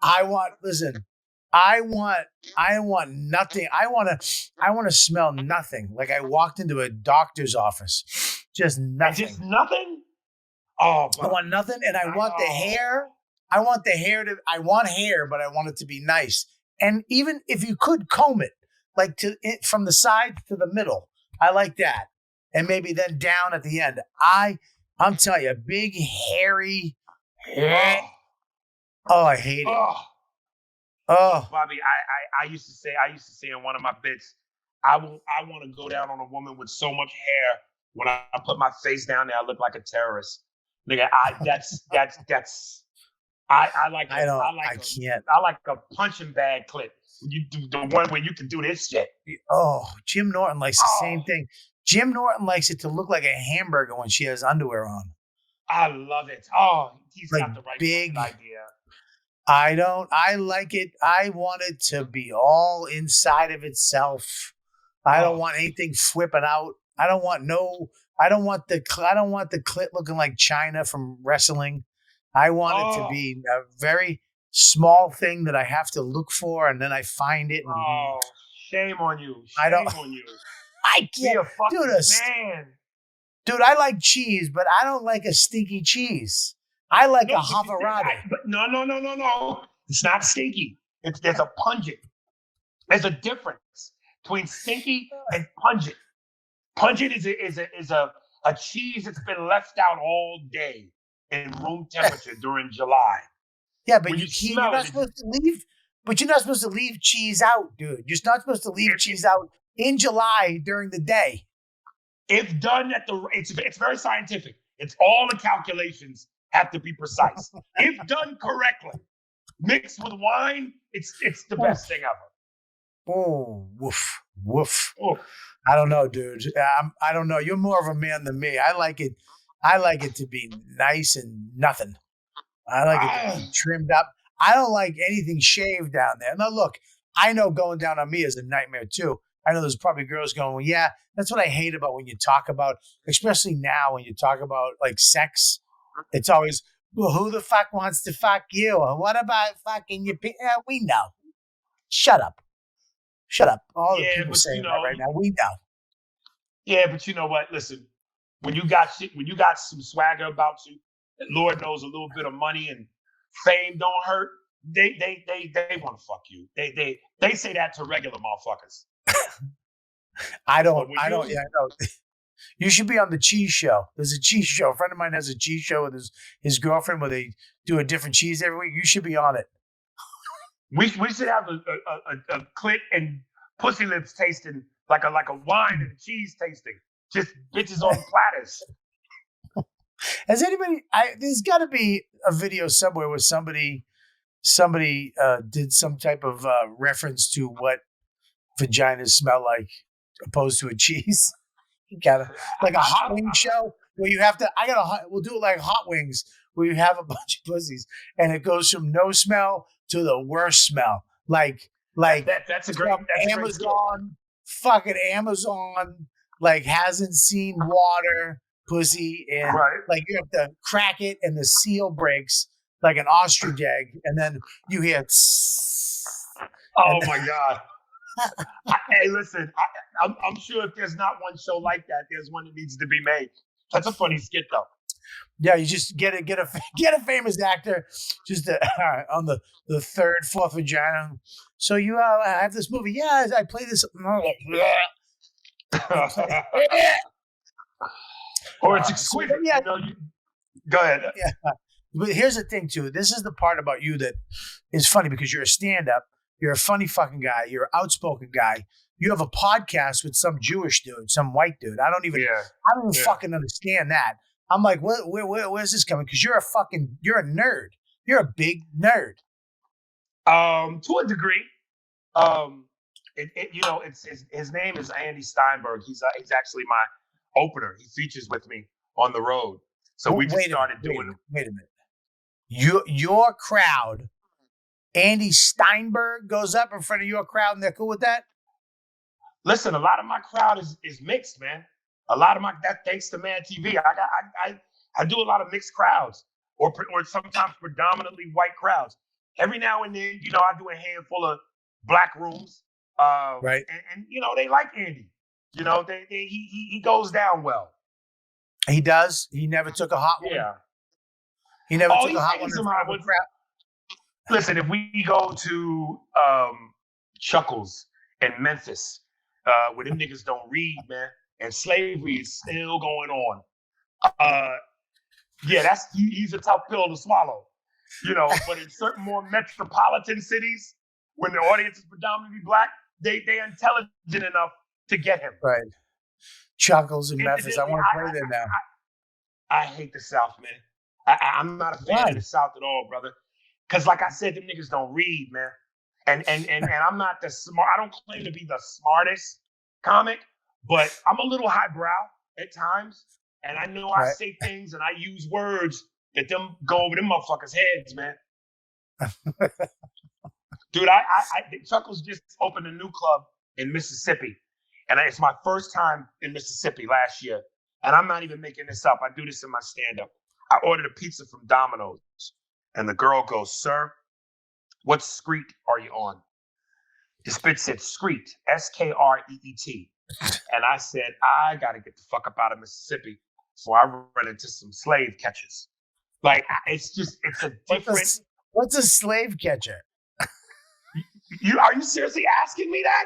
I want nothing. I want to smell nothing. Like I walked into a doctor's office. Just nothing. Just nothing? Oh, I want nothing, and I want the hair. I want hair, but I want it to be nice. And even if you could comb it, like from the side to the middle, I like that. And maybe then down at the end. I'm telling you, big hairy. Oh, I hate it. Oh, Bobby, I used to say in one of my bits, I want to go down on a woman with so much hair. When I put my face down there, I look like a terrorist. Nigga, I like a punching bag clip. You do the one where you can do this shit. Oh, Jim Norton likes the same thing. Jim Norton likes it to look like a hamburger when she has underwear on. I love it. Oh, he's like got the right big idea. I like it. I want it to be all inside of itself. I don't want anything flipping out. I don't want the clit looking like China from wrestling. I want it to be a very small thing that I have to look for, and then I find it. And, shame on you! Shame on you! I can't, man. Dude, I like cheese, but I don't like a stinky cheese. I like a Havarada. But no. It's not stinky. There's a pungent. There's a difference between stinky and pungent. Pungent is a cheese that's been left out all day in room temperature during July. Yeah, but you're not supposed to leave. But you're not supposed to leave cheese out, dude. You're not supposed to leave cheese out in July during the day. If done it's very scientific. It's all the calculations have to be precise. If done correctly, mixed with wine, it's the best thing ever. Oh, woof. Oh. I don't know, dude. I don't know. You're more of a man than me. I like it to be nice and nothing. I like it to be trimmed up. I don't like anything shaved down there. Now, look, I know going down on me is a nightmare too. I know there's probably girls going, well, yeah, that's what I hate about when you talk about, especially now when you talk about like sex. It's always, well, who the fuck wants to fuck you? Or what about fucking you? We know. Shut up. All the people saying that right now, we know. Yeah, but you know what? Listen, when you got some swagger about you, Lord knows a little bit of money and fame don't hurt. They want to fuck you. They say that to regular motherfuckers. I don't. Yeah, I know. You should be on the cheese show. There's a cheese show. A friend of mine has a cheese show with his girlfriend where they do a different cheese every week. You should be on it. We should have a clit and pussy lips tasting like a wine and cheese tasting. Just bitches on platters. Has anybody? There's got to be a video somewhere where somebody did some type of reference to what vaginas smell like, opposed to a cheese. You gotta like a hot wing show where you have to. We'll do it like hot wings where you have a bunch of pussies and it goes from no smell to the worst smell. Like that's a great Amazon, fucking Amazon, like hasn't seen water pussy, and like you have to crack it and the seal breaks like an ostrich egg, and then you hear. Oh my God! Hey, listen, I'm sure if there's not one show like that, there's one that needs to be made. That's a funny skit, though. Yeah, you just get a famous actor just on the third, fourth vagina. So you have this movie. Yeah, I play this. Or it's exquisite. Yeah. Go ahead. Yeah. But here's the thing, too. This is the part about you that is funny because you're a stand-up. You're a funny fucking guy. You're an outspoken guy. You have a podcast with some Jewish dude, some white dude. I don't even fucking understand that. I'm like, where's this coming? Because you're a nerd. You're a big nerd. To a degree. His name is Andy Steinberg. He's actually my opener. He features with me on the road. So we just started doing it. Wait a minute. Your crowd, Andy Steinberg goes up in front of your crowd and they're cool with that? listen, a lot of my crowd is mixed, man. A lot of that thanks to Mad TV. I do a lot of mixed crowds, or sometimes predominantly white crowds. Every now and then, I do a handful of black rooms. Right. And they like Andy. He goes down well. He does. He never took a hot one. Yeah. He never took a hot one. Listen, if we go to Chuckles in Memphis, where them niggas don't read, man, and slavery is still going on. He's a tough pill to swallow. But in certain more metropolitan cities, when the audience is predominantly black, they intelligent enough to get him. Right. Chuckles in Memphis. I want to play there now. I hate the South, man. I'm not a fan of the South at all, brother. Because like I said, them niggas don't read, man. And I'm not the smart. I don't claim to be the smartest comic, but I'm a little highbrow at times. And I know I say things and I use words that them go over them motherfuckers' heads, man. Dude, Chuckles just opened a new club in Mississippi. And it's my first time in Mississippi last year. And I'm not even making this up. I do this in my stand-up. I ordered a pizza from Domino's. And the girl goes, "Sir, what street are you on?" The spit said street, S-K-R-E-E-T. And I said, I got to get the fuck up out of Mississippi before I run into some slave catchers. Like, it's a different... What's a slave catcher? Are you seriously asking me that?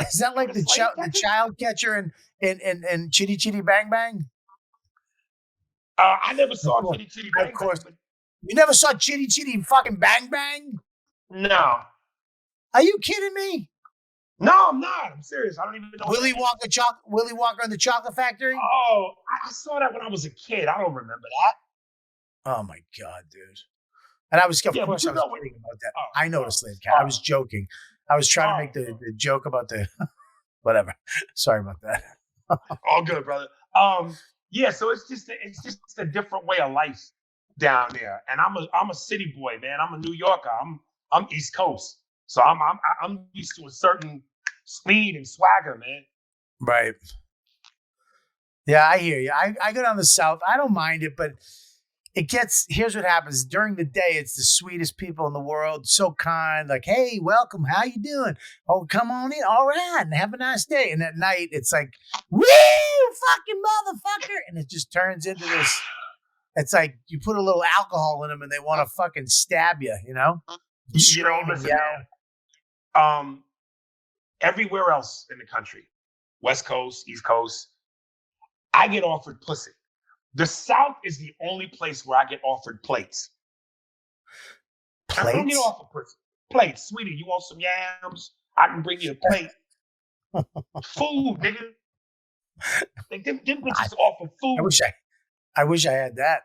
Is that like the child catcher in Chitty Chitty Bang Bang? I never saw Chitty Chitty Bang Bang. Of course. You never saw Chitty Chitty fucking Bang Bang? No. Are you kidding me? No, I'm not. I'm serious. I don't even know. Willy Wonka and the Chocolate Factory? Oh, I saw that when I was a kid. I don't remember that. Oh my God, dude. And I was kidding about that. Oh, I know the slave cat. I was joking. I was trying to make the joke about the whatever. Sorry about that. All good, brother. So it's just a different way of life down there. And I'm a city boy, man. I'm a New Yorker. I'm East Coast. So I'm used to a certain speed and swagger, man. Right. Yeah, I hear you. I go down the South. I don't mind it, but here's what happens. During the day, it's the sweetest people in the world. So kind. Like, hey, welcome. How you doing? Oh, come on in. All right. And have a nice day. And at night, it's like, woo, fucking motherfucker. And it just turns into this. It's like you put a little alcohol in them and they want to fucking stab you, Listen, man. Everywhere else in the country, West Coast, East Coast, I get offered pussy. The South is the only place where I get offered plates. I don't get offered pussy. Plates, sweetie. You want some yams? I can bring you a plate. Food, nigga. Like, them bitches offer food. I wish I had that.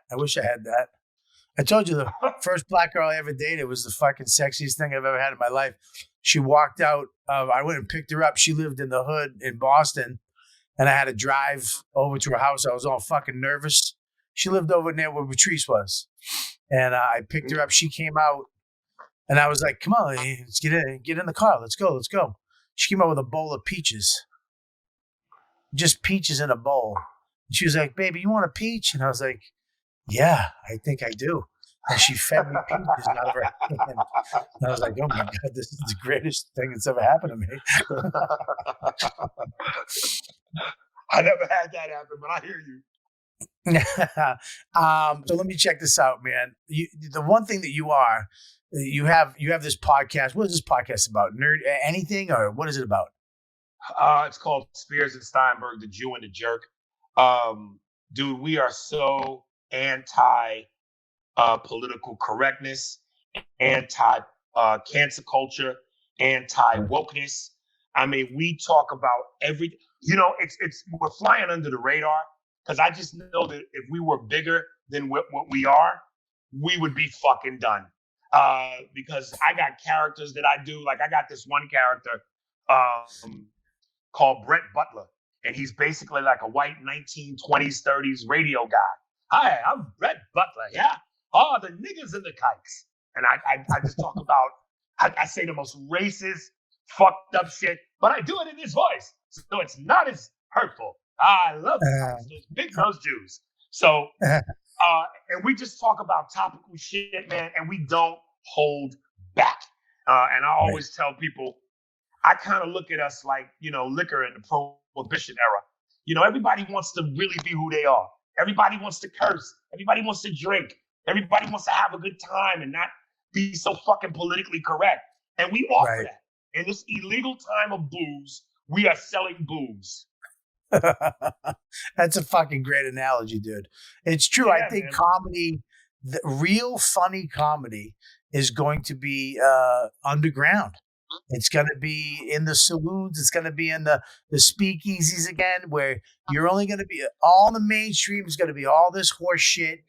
I told you the first black girl I ever dated was the fucking sexiest thing I've ever had in my life. She walked out. I went and picked her up. She lived in the hood in Boston, and I had to drive over to her house. I was all fucking nervous. She lived over near where Patrice was, and I picked her up. She came out, and I was like, "Come on, let's get in the car. Let's go." She came out with a bowl of peaches, just peaches in a bowl. And she was like, "Baby, you want a peach?" And I was like, "Yeah, I think I do." And she fed me peaches out of her hand. And I was like, "Oh my God, this is the greatest thing that's ever happened to me." I never had that happen, but I hear you. So let me check this out, man. The one thing that you have this podcast. What is this podcast about? Nerd anything, or what is it about? It's called Spears and Steinberg, the Jew and the Jerk. Dude, we are so anti political correctness, anti cancer culture, anti wokeness. I mean, we talk about everything. We're flying under the radar because I just know that if we were bigger than what we are, we would be fucking done. Because I got characters that I do. Like I got this one character called Brett Butler. And he's basically like a white 1920s, 30s radio guy. Hi, I'm Brett Butler. Yeah. Oh, the niggas and the kikes. And I just talk about, I say the most racist, fucked up shit, but I do it in this voice, so it's not as hurtful. I love those big nose Jews. So, and we just talk about topical shit, man, and we don't hold back. And I always tell people, I kind of look at us like, liquor in the prohibition era. Everybody wants to really be who they are. Everybody wants to curse. Everybody wants to drink. Everybody wants to have a good time and not be so fucking politically correct. And we offer that. In this illegal time of booze, we are selling booze. That's a fucking great analogy, dude. It's true. I think comedy, the real funny comedy, is going to be underground. It's going to be in the saloons. It's going to be in the speakeasies again, where you're only going to be all the mainstream is going to be all this horse shit,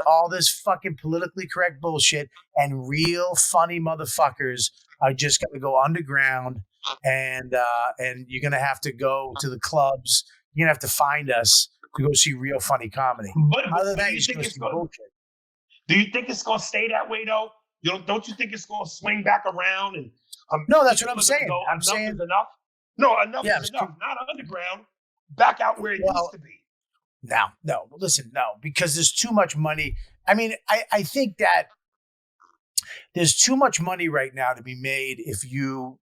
all this fucking politically correct bullshit, and real funny motherfuckers are just going to go underground, and you're going to have to go to the clubs. You're going to have to find us to go see real funny comedy. But other than that, you think it's bullshit. Do you think it's going to stay that way though? Don't you think it's going to swing back around? And no, that's what I'm saying. I'm saying is enough. No, enough is enough. Not underground. Back out where it used to be. No, listen, because there's too much money. I mean, I think that there's too much money right now to be made if you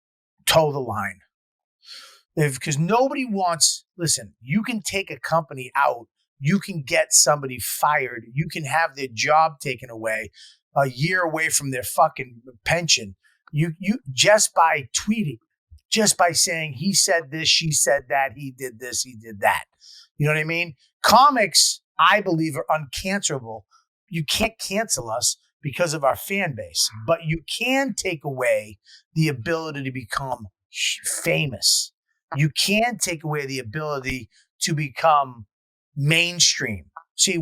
toe the line. Because nobody wants, listen, you can take a company out. You can get somebody fired. You can have their job taken away, a year away from their fucking pension. You just by tweeting, just by saying he said this, she said that, he did this, he did that. You know what I mean? Comics, I believe, are uncancelable. You can't cancel us because of our fan base, but you can take away the ability to become famous. You can take away the ability to become mainstream. See,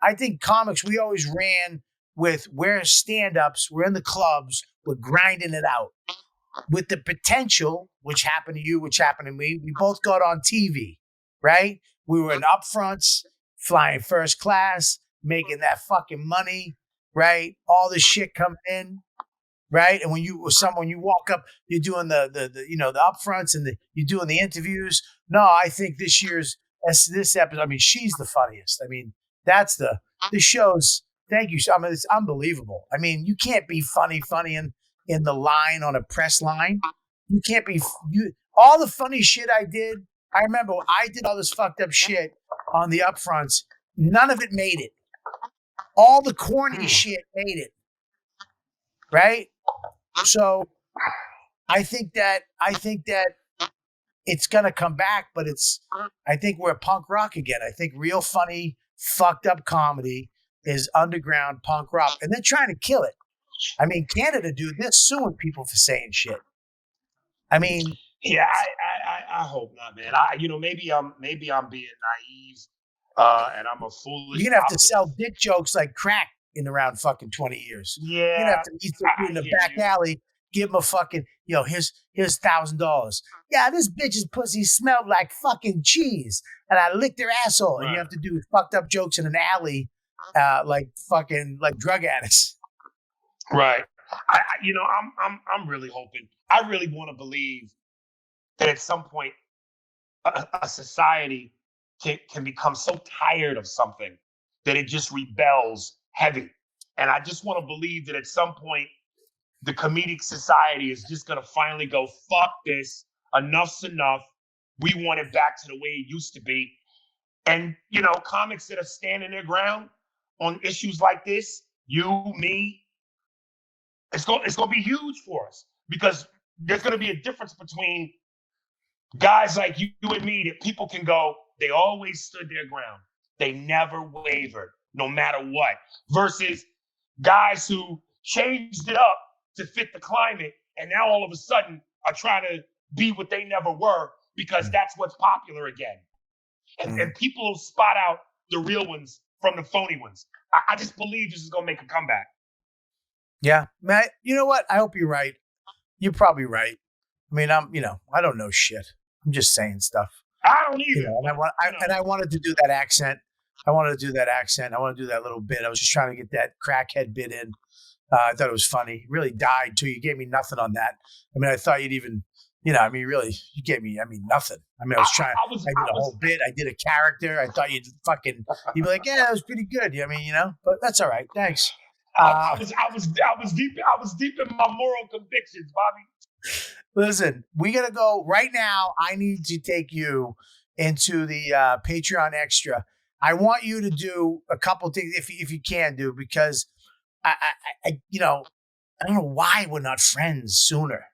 I think comics, we always ran with, we're stand-ups, we're in the clubs, we're grinding it out. With the potential, which happened to you, which happened to me, we both got on TV, right? We were in upfronts, flying first class, making that fucking money, right? All this shit coming in, right? And when you walk up, you're doing the upfronts and you're doing the interviews. No, I think this episode, I mean, she's the funniest. I mean, that's the show's, thank you. I mean, it's unbelievable. I mean, you can't be funny in the line on a press line. You can't be, all the funny shit I did. I remember I did all this fucked up shit on the upfronts. None of it made it. All the corny shit made it. Right? So I think that it's going to come back, but I think we're punk rock again. I think real funny, fucked up comedy is underground punk rock, and they're trying to kill it. I mean, Canada, dude, they're suing people for saying shit. I mean, yeah, I hope not, man. Maybe I'm being naive, and I'm a foolish. You're gonna have to sell dick jokes like crack in around fucking 20 years. Yeah, you're gonna have to meet in the back alley, give him a fucking, here's $1,000. Yeah, this bitch's pussy smelled like fucking cheese, and I licked her asshole. Right. And you have to do fucked up jokes in an alley, like drug addicts. Right. I'm really hoping. I really want to believe that at some point a society can become so tired of something that it just rebels heavy. And I just want to believe that at some point the comedic society is just going to finally go, fuck this, enough's enough. We want it back to the way it used to be. And, comics that are standing their ground on issues like this, you, me, it's going to be huge for us, because there's going to be a difference between guys like you and me that people can go, they always stood their ground. They never wavered, no matter what, versus guys who changed it up to fit the climate and now all of a sudden are trying to be what they never were because that's what's popular again. And people will spot out the real ones from the phony ones. I just believe this is going to make a comeback. Yeah, Matt, you know what? I hope you're right. You're probably right. I mean, I don't know shit. I'm just saying stuff. I don't either. And I wanted to do that accent. I wanted to do that little bit. I was just trying to get that crackhead bit in. I thought it was funny. Really died too. You gave me nothing on that. I mean, I thought you'd even, really, you gave me, nothing. I mean, I did a whole bit. I did a character. I thought you'd be like, yeah, that was pretty good. But that's all right. Thanks. I was deep in my moral convictions, Bobby. Listen, we got to go right now. I need to take you into the Patreon extra. I want you to do a couple things if you can do, because I don't know why we're not friends sooner.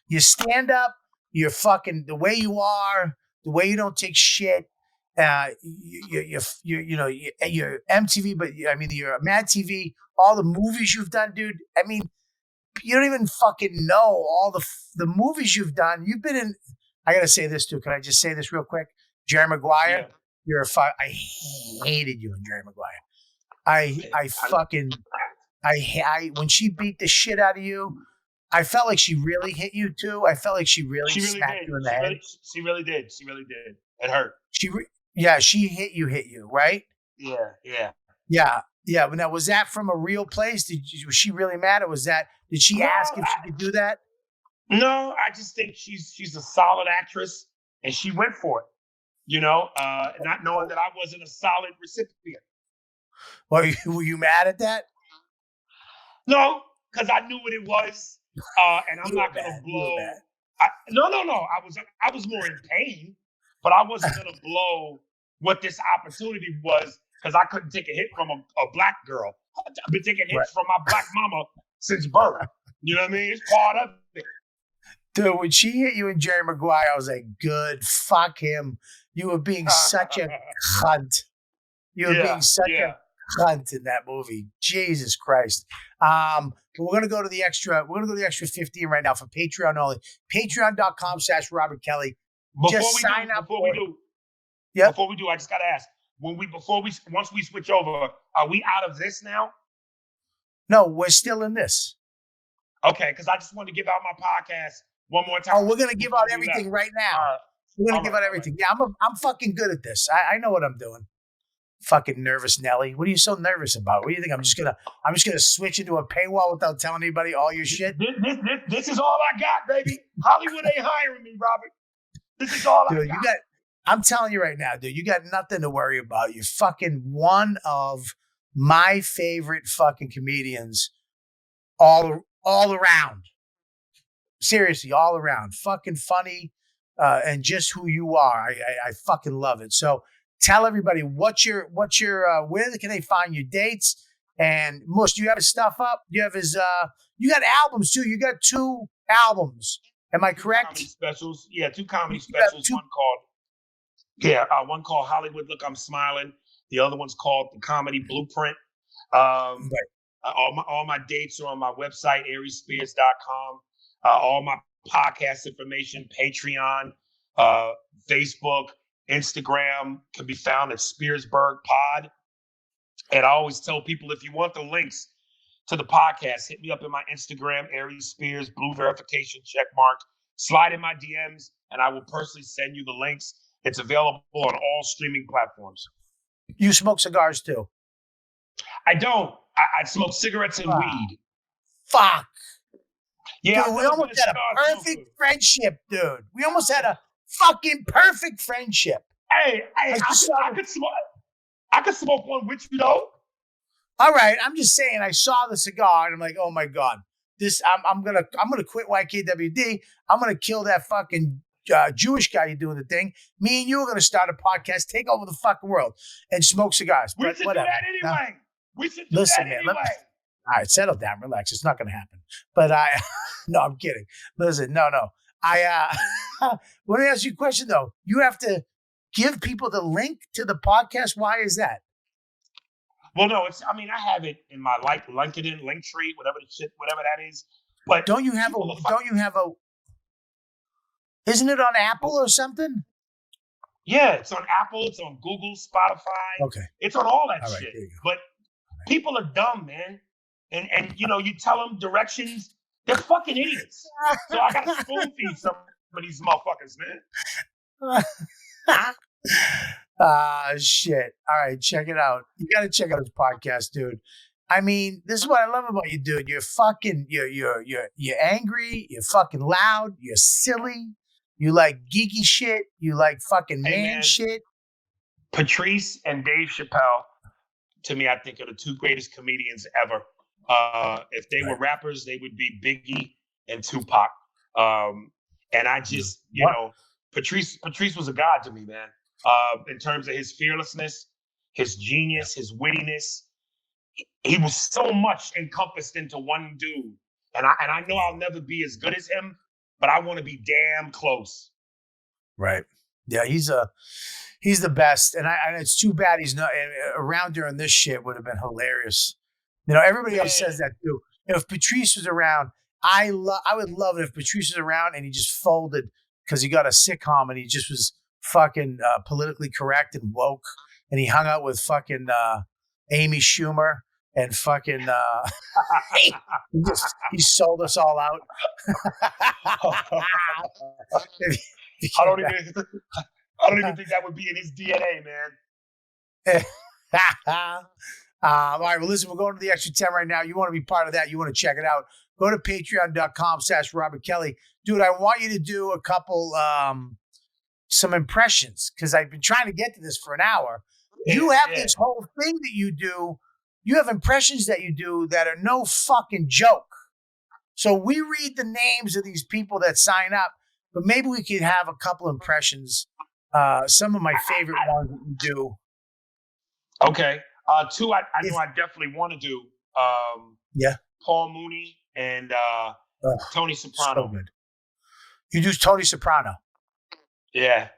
You stand up, you're fucking the way you are, the way you don't take shit. You're MTV, but you're Mad TV, all the movies you've done, dude. I mean, you don't even fucking know all the movies you've done. You've been in, I got to say this too. Can I just say this real quick? Jerry Maguire, I hated you in Jerry Maguire. When she beat the shit out of you, I felt like she really hit you too. I felt like she really smacked you in the head. She really did. It hurt. She hit you, right? Yeah. But now, was that from a real place? Was she really mad, or did she ask if she could do that? No, I just think she's a solid actress, and she went for it. Not knowing that I wasn't a solid recipient. Well, were you mad at that? No, because I knew what it was, and I'm not going to blow. No. I was more in pain, but I wasn't going to blow what this opportunity was, because I couldn't take a hit from a black girl. I've been taking hits from my black mama since birth. You know what I mean? It's part of it. Dude, when she hit you in Jerry Maguire, I was like, good, fuck him. You were being such a cunt. You were being such a cunt in that movie. Jesus Christ. But we're going to go to the extra. We're going to go to the extra 15 right now for Patreon only. Patreon.com/Robert Kelly. Before we do, I just got to ask. Once we switch over, are we out of this now? No, we're still in this. Okay, because I just wanted to give out my podcast one more time. Oh, we're going to give out everything right now. We're going to give out everything. Yeah, I'm fucking good at this. I know what I'm doing. Fucking nervous Nelly. What are you so nervous about? What do you think? I'm just gonna switch into a paywall without telling anybody all your shit? This is all I got, baby. Hollywood ain't hiring me, Robert. This is all I got. I'm telling you right now, dude, you got nothing to worry about. You're fucking one of my favorite fucking comedians all around. Seriously, all around. Fucking funny, and just who you are. I fucking love it. So tell everybody where can they find your dates? And Mush, do you have his stuff up? You have his you got albums too. You got 2 albums. Am I correct? Comedy specials. Yeah, 2 comedy specials. One called Hollywood Look I'm Smiling. The other one's called The Comedy Blueprint. All my dates are on my website, ariesspears.com. All my podcast information, Patreon, Facebook, Instagram can be found at Spearsburg Pod. And I always tell people, if you want the links to the podcast, hit me up in my Instagram, Aries Spears, blue verification check mark. Slide in my DMs, and I will personally send you the links. It's available on all streaming platforms. You smoke cigars too? I don't. I smoke cigarettes and weed. Fuck. Yeah, dude, we almost had a perfect friendship, dude. We almost had a fucking perfect friendship. Hey, I could smoke one with you, though. All right, I'm just saying. I saw the cigar and I'm like, oh my god, this. I'm gonna quit YKWD. I'm gonna kill that fucking Jewish guy you're doing the thing. Me and you are gonna start a podcast, take over the fucking world, and smoke cigars. We should do that anyway. All right, settle down, relax. It's not gonna happen. But no, I'm kidding. Listen, no. I want to ask you a question though. You have to give people the link to the podcast. Why is that? Well, no, I have it in my LinkedIn, Linktree, whatever that is. But don't you have isn't it on Apple or something? Yeah, it's on Apple, it's on Google, Spotify. Okay. It's on all that shit. But people are dumb, man. And you tell them directions, they're fucking idiots. So I gotta spoon feed some of these motherfuckers, man. Shit. All right, check it out. You got to check out his podcast, dude. I mean, this is what I love about you, dude. You're fucking, you're angry. You're fucking loud. You're silly. You like geeky shit. You like fucking man shit. Patrice and Dave Chappelle, to me, I think are the two greatest comedians ever. If they were rappers, they would be Biggie and Tupac. And I just, you know, Patrice was a god to me, man. In terms of his fearlessness, his genius, his wittiness. He was so much encompassed into one dude. And I know I'll never be as good as him, but I want to be damn close. Right. Yeah, he's the best. And it's too bad he's not around during this shit. Would have been hilarious. You know, everybody else says that too. You know, if Patrice was around, I would love it if Patrice was around and he just folded because he got a sitcom and he just was fucking politically correct and woke, and he hung out with fucking Amy Schumer and fucking he sold us all out. I don't even think that would be in his DNA, man. All right, well, listen, we're going to the extra 10 right now. You want to be part of that? You want to check it out? Go to patreon.com/Robert Kelly. Dude, I want you to do a couple, some impressions, because I've been trying to get to this for an hour. You have this whole thing that you do. You have impressions that you do that are no fucking joke. So we read the names of these people that sign up, but maybe we could have a couple impressions. Some of my favorite ones that you do. Okay. Two, I know I definitely want to do. Paul Mooney and Tony Soprano. So good. You do Tony Soprano? Yeah.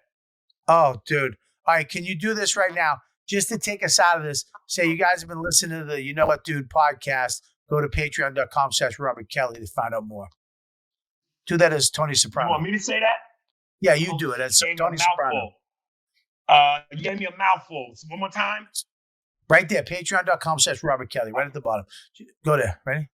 Oh, dude. All right, can you do this right now? Just to take us out of this, say you guys have been listening to the You Know What Dude podcast. Go to patreon.com/Robert Kelly to find out more. Do that as Tony Soprano. You want me to say that? Yeah, you do it as Tony Soprano. You gave me a mouthful. So one more time. Right there, patreon.com/Robert Kelly, right at the bottom. Go there. Ready?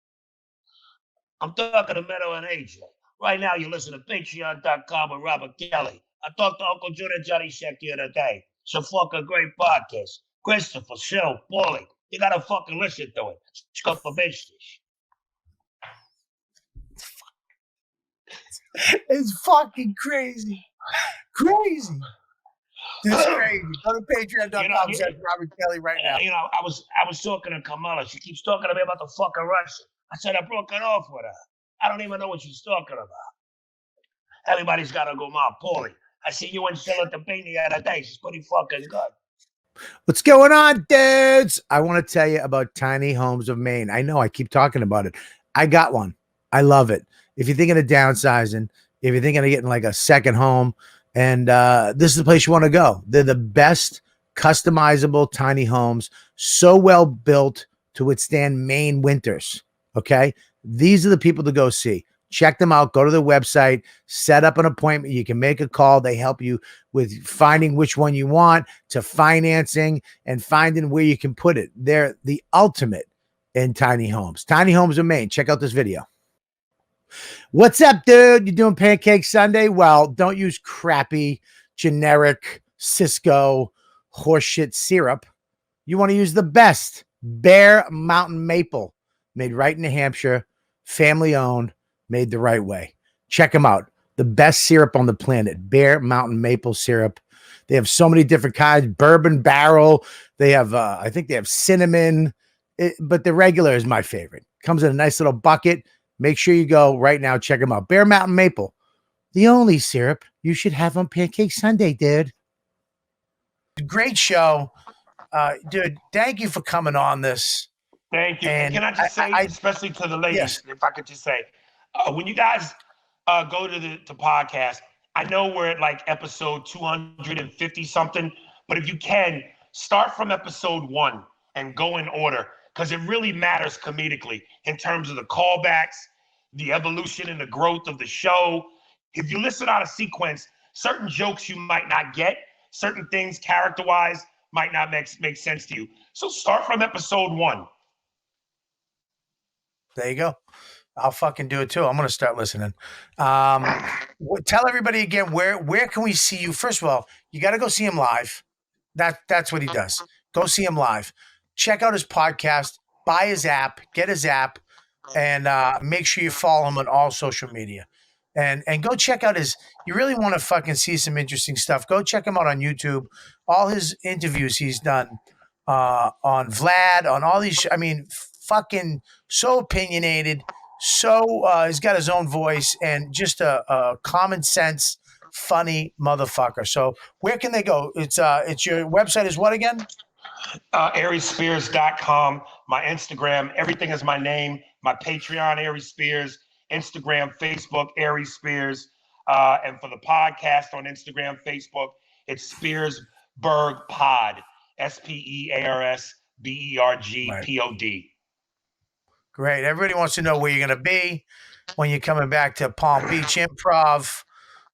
I'm talking to Meadow and AJ. Right now, you listen to patreon.com with Robert Kelly. I talked to Uncle June and Johnny Sheck the other day. It's a fucking great podcast. Christopher, Phil, Paulie. You gotta fucking listen to it. It's for business. It's fucking crazy. Crazy. It's crazy. Go to patreon.com/Robert Kelly right now. You know, I was talking to Kamala. She keeps talking to me about the fucking Russian. I said I broke it off with her. I don't even know what she's talking about. Everybody's got to go, Mom, Paulie. I see you and Phil at the painting the other day. She's pretty fucking good. What's going on, dudes? I want to tell you about Tiny Homes of Maine. I know I keep talking about it. I got one. I love it. If you're thinking of downsizing, if you're thinking of getting like a second home, and this is the place you want to go. They're the best customizable tiny homes, so well built to withstand Maine winters. Okay. These are the people to go see. Check them out. Go to their website, set up an appointment. You can make a call. They help you with finding which one you want, to financing and finding where you can put it. They're the ultimate in tiny homes. Tiny Homes of Maine. Check out this video. What's up, dude? You doing Pancake Sunday? Well, don't use crappy, generic Cisco horseshit syrup. You want to use the best Bear Mountain Maple, made right in New Hampshire, family owned, made the right way. Check them out. The best syrup on the planet, Bear Mountain Maple syrup. They have so many different kinds, bourbon barrel. They have, I think they have cinnamon, but the regular is my favorite. Comes in a nice little bucket. Make sure you go right now. Check them out. Bear Mountain Maple, the only syrup you should have on Pancake Sunday, dude. Great show. Dude, thank you for coming on this. Thank you. And can I just say, especially to the ladies, yes. if I could just say, when you guys go to the podcast, I know we're at like episode 250 something, but if you can, start from episode 1 and go in order, because it really matters comedically in terms of the callbacks, the evolution and the growth of the show. If you listen out of sequence, certain jokes you might not get, certain things character-wise might not make sense to you. So start from episode 1. There you go. I'll fucking do it too. I'm going to start listening. Tell everybody again, where can we see you? First of all, you got to go see him live. That's what he does. Go see him live. Check out his podcast. Buy his app. Get his app, and make sure you follow him on all social media. And go check out his. You really want to fucking see some interesting stuff. Go check him out on YouTube. All his interviews he's done on Vlad, on all these. I mean, fucking so opinionated. So he's got his own voice and just a common sense, funny motherfucker. So where can they go? It's your website is what again? AriesSpears.com. My Instagram, everything is my name. My Patreon, Aries Spears. Instagram, Facebook, Aries Spears. And for the podcast on Instagram, Facebook, it's Spearsburg Pod. SPEARSBERGPOD. Great. Everybody wants to know where you're going to be when you're coming back to Palm Beach Improv.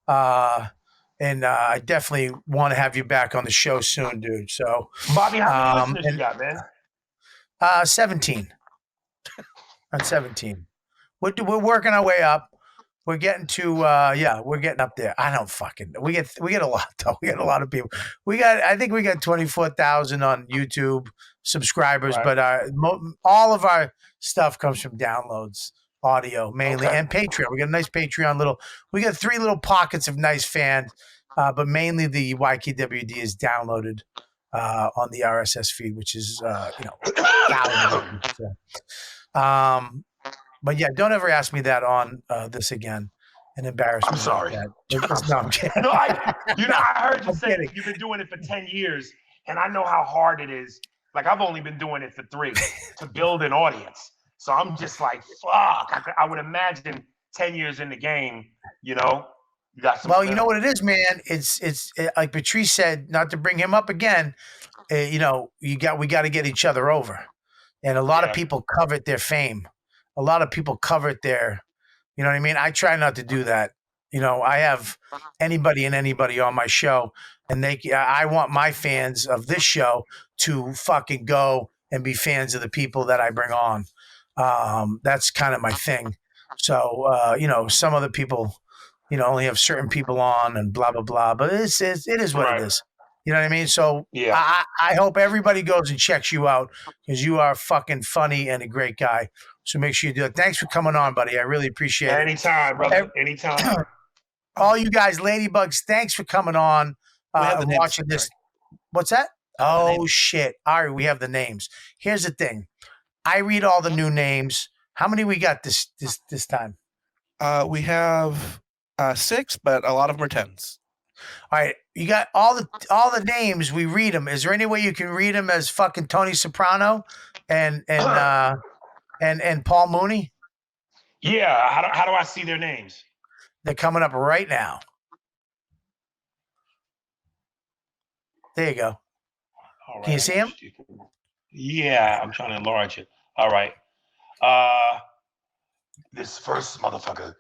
And I definitely want to have you back on the show soon, dude. So, Bobby, how many listeners you got, man? 17. On 17. We're working our way up. We're getting to we're getting up there. I don't fucking we get a lot though. We got a lot of people. I think we got 24,000 on YouTube subscribers, Right. but all of our stuff comes from downloads, audio mainly, Okay. and Patreon. We got a nice Patreon we got 3 little pockets of nice fans, but mainly the YKWD is downloaded on the RSS feed, which is thousands. So. But yeah, don't ever ask me that on this again and embarrass me. I'm sorry. Like that. No, I'm kidding. No, I heard you I'm say kidding. you've been doing it for 10 years, and I know how hard it is. Like, I've only been doing it for 3 to build an audience. So I'm just like, fuck. I would imagine 10 years in the game, you got some. Well, you know what it is, man. It's like Patrice said, not to bring him up again. We got to get each other over, and a lot of people covet their fame. A lot of people covet their, you know what I mean? I try not to do that. I have anybody on my show, and I want my fans of this show to fucking go and be fans of the people that I bring on. That's kind of my thing. So, some other people, only have certain people on and blah, blah, blah, but it is what it is. You know what I mean? So I hope everybody goes and checks you out because you are fucking funny and a great guy. So make sure you do it. Thanks for coming on, buddy. I really appreciate it. Anytime, brother. Anytime. All you guys, Ladybugs, thanks for coming on and watching this. What's that? Oh, shit. All right, we have the names. Here's the thing. I read all the new names. How many we got this time? We have 6, but a lot of them are 10s. All right, you got all the names. We read them. Is there any way you can read them as fucking Tony Soprano and Paul Mooney? Yeah. How do I see their names? They're coming up right now. There you go. All right. Can you see them? Yeah, I'm trying to enlarge it. All right. This first motherfucker,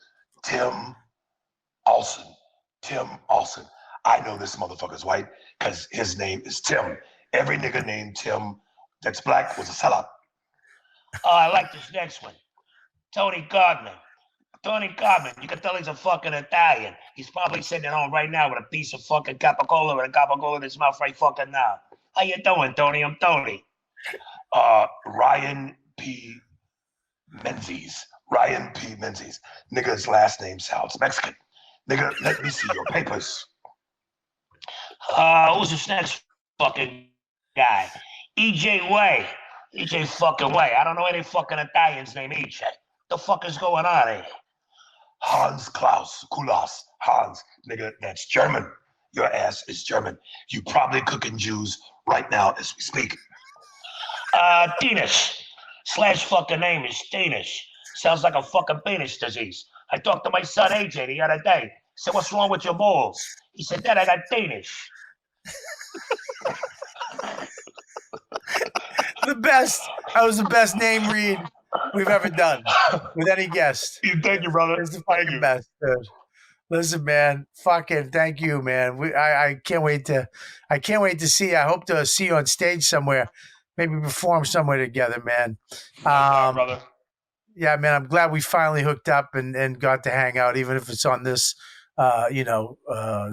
Tim Olsen. I know this motherfucker's white because his name is Tim. Every nigga named Tim that's black was a sellout. Oh, I like this next one. Tony Godman. You can tell he's a fucking Italian. He's probably sitting at home right now with a piece of fucking Capicola and a Capicola in his mouth right fucking now. How you doing, Tony? I'm Tony. Ryan P. Menzies. Nigga's last name sounds Mexican. Nigga, let me see your papers. Who's this next fucking guy? EJ Way. EJ fucking Way. I don't know any fucking Italians named EJ. The fuck is going on here? Hans Klaus Kulas. Hans, nigga, that's German. Your ass is German. You probably cooking Jews right now as we speak. Danish. Slash fucking name is Danish. Sounds like a fucking penis disease. I talked to my son AJ the other day. I said, what's wrong with your balls? He said, Dad, I got Danish. The best. That was the best name read we've ever done with any guest. Thank you, brother. It's the fucking best, dude. Listen, man, fucking thank you, man. I can't wait to see you. I hope to see you on stage somewhere. Maybe perform somewhere together, man. Brother. Yeah, man, I'm glad we finally hooked up and got to hang out, even if it's on this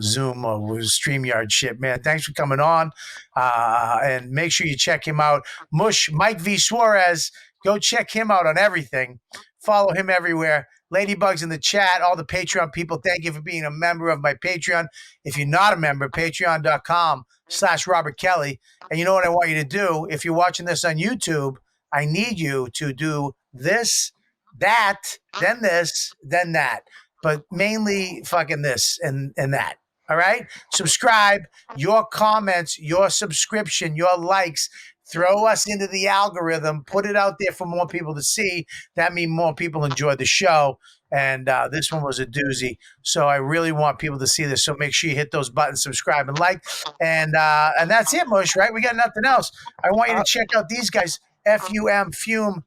Zoom or StreamYard shit, man. Thanks for coming on. And make sure you check him out. Mike V. Suarez, go check him out on everything. Follow him everywhere. Ladybugs in the chat, all the Patreon people, thank you for being a member of my Patreon. If you're not a member, patreon.com/Robert Kelly. And you know what I want you to do? If you're watching this on YouTube, I need you to do this, that, then this, then that. But mainly fucking this and that. All right? Subscribe, your comments, your subscription, your likes. Throw us into the algorithm. Put it out there for more people to see. That means more people enjoy the show. And this one was a doozy. So I really want people to see this. So make sure you hit those buttons, subscribe, and like. And that's it, Mush, right? We got nothing else. I want you to check out these guys, FUM, Fume.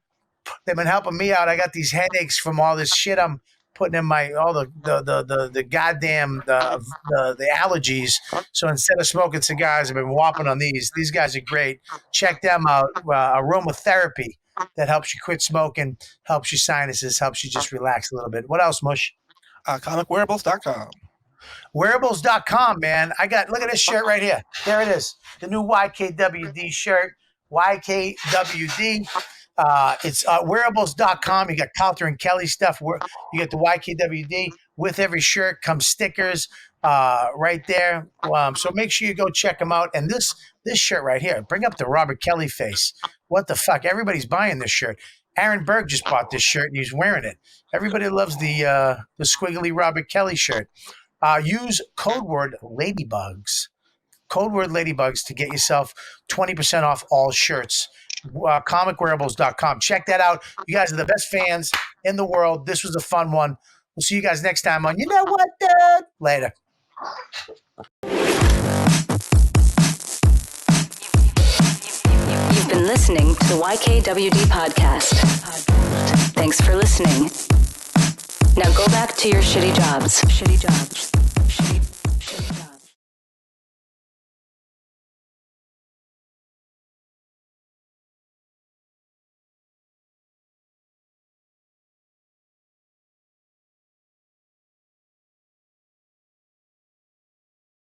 They've been helping me out. I got these headaches from all this shit I'm putting in my the goddamn the allergies. So instead of smoking cigars, I've been whopping on these. These guys are great. Check them out. Aromatherapy that helps you quit smoking, helps your sinuses, helps you just relax a little bit. What else, Mush? Comicwearables.com. Wearables.com, man. Look at this shirt right here. There it is. The new YKWD shirt. YKWD. It's wearables.com. You got Calter and Kelly stuff. You get the YKWD. With every shirt comes stickers right there. So make sure you go check them out. And this shirt right here, bring up the Robert Kelly face. What the fuck? Everybody's buying this shirt. Aaron Berg just bought this shirt and he's wearing it. Everybody loves the squiggly Robert Kelly shirt. Use code word Ladybugs. Code word Ladybugs to get yourself 20% off all shirts. Comicwearables.com. Check that out. You guys are the best fans in the world. This was a fun one. We'll see you guys next time on You Know What, Dude? Later. You've been listening to the YKWD podcast. Thanks for listening. Now go back to your shitty jobs.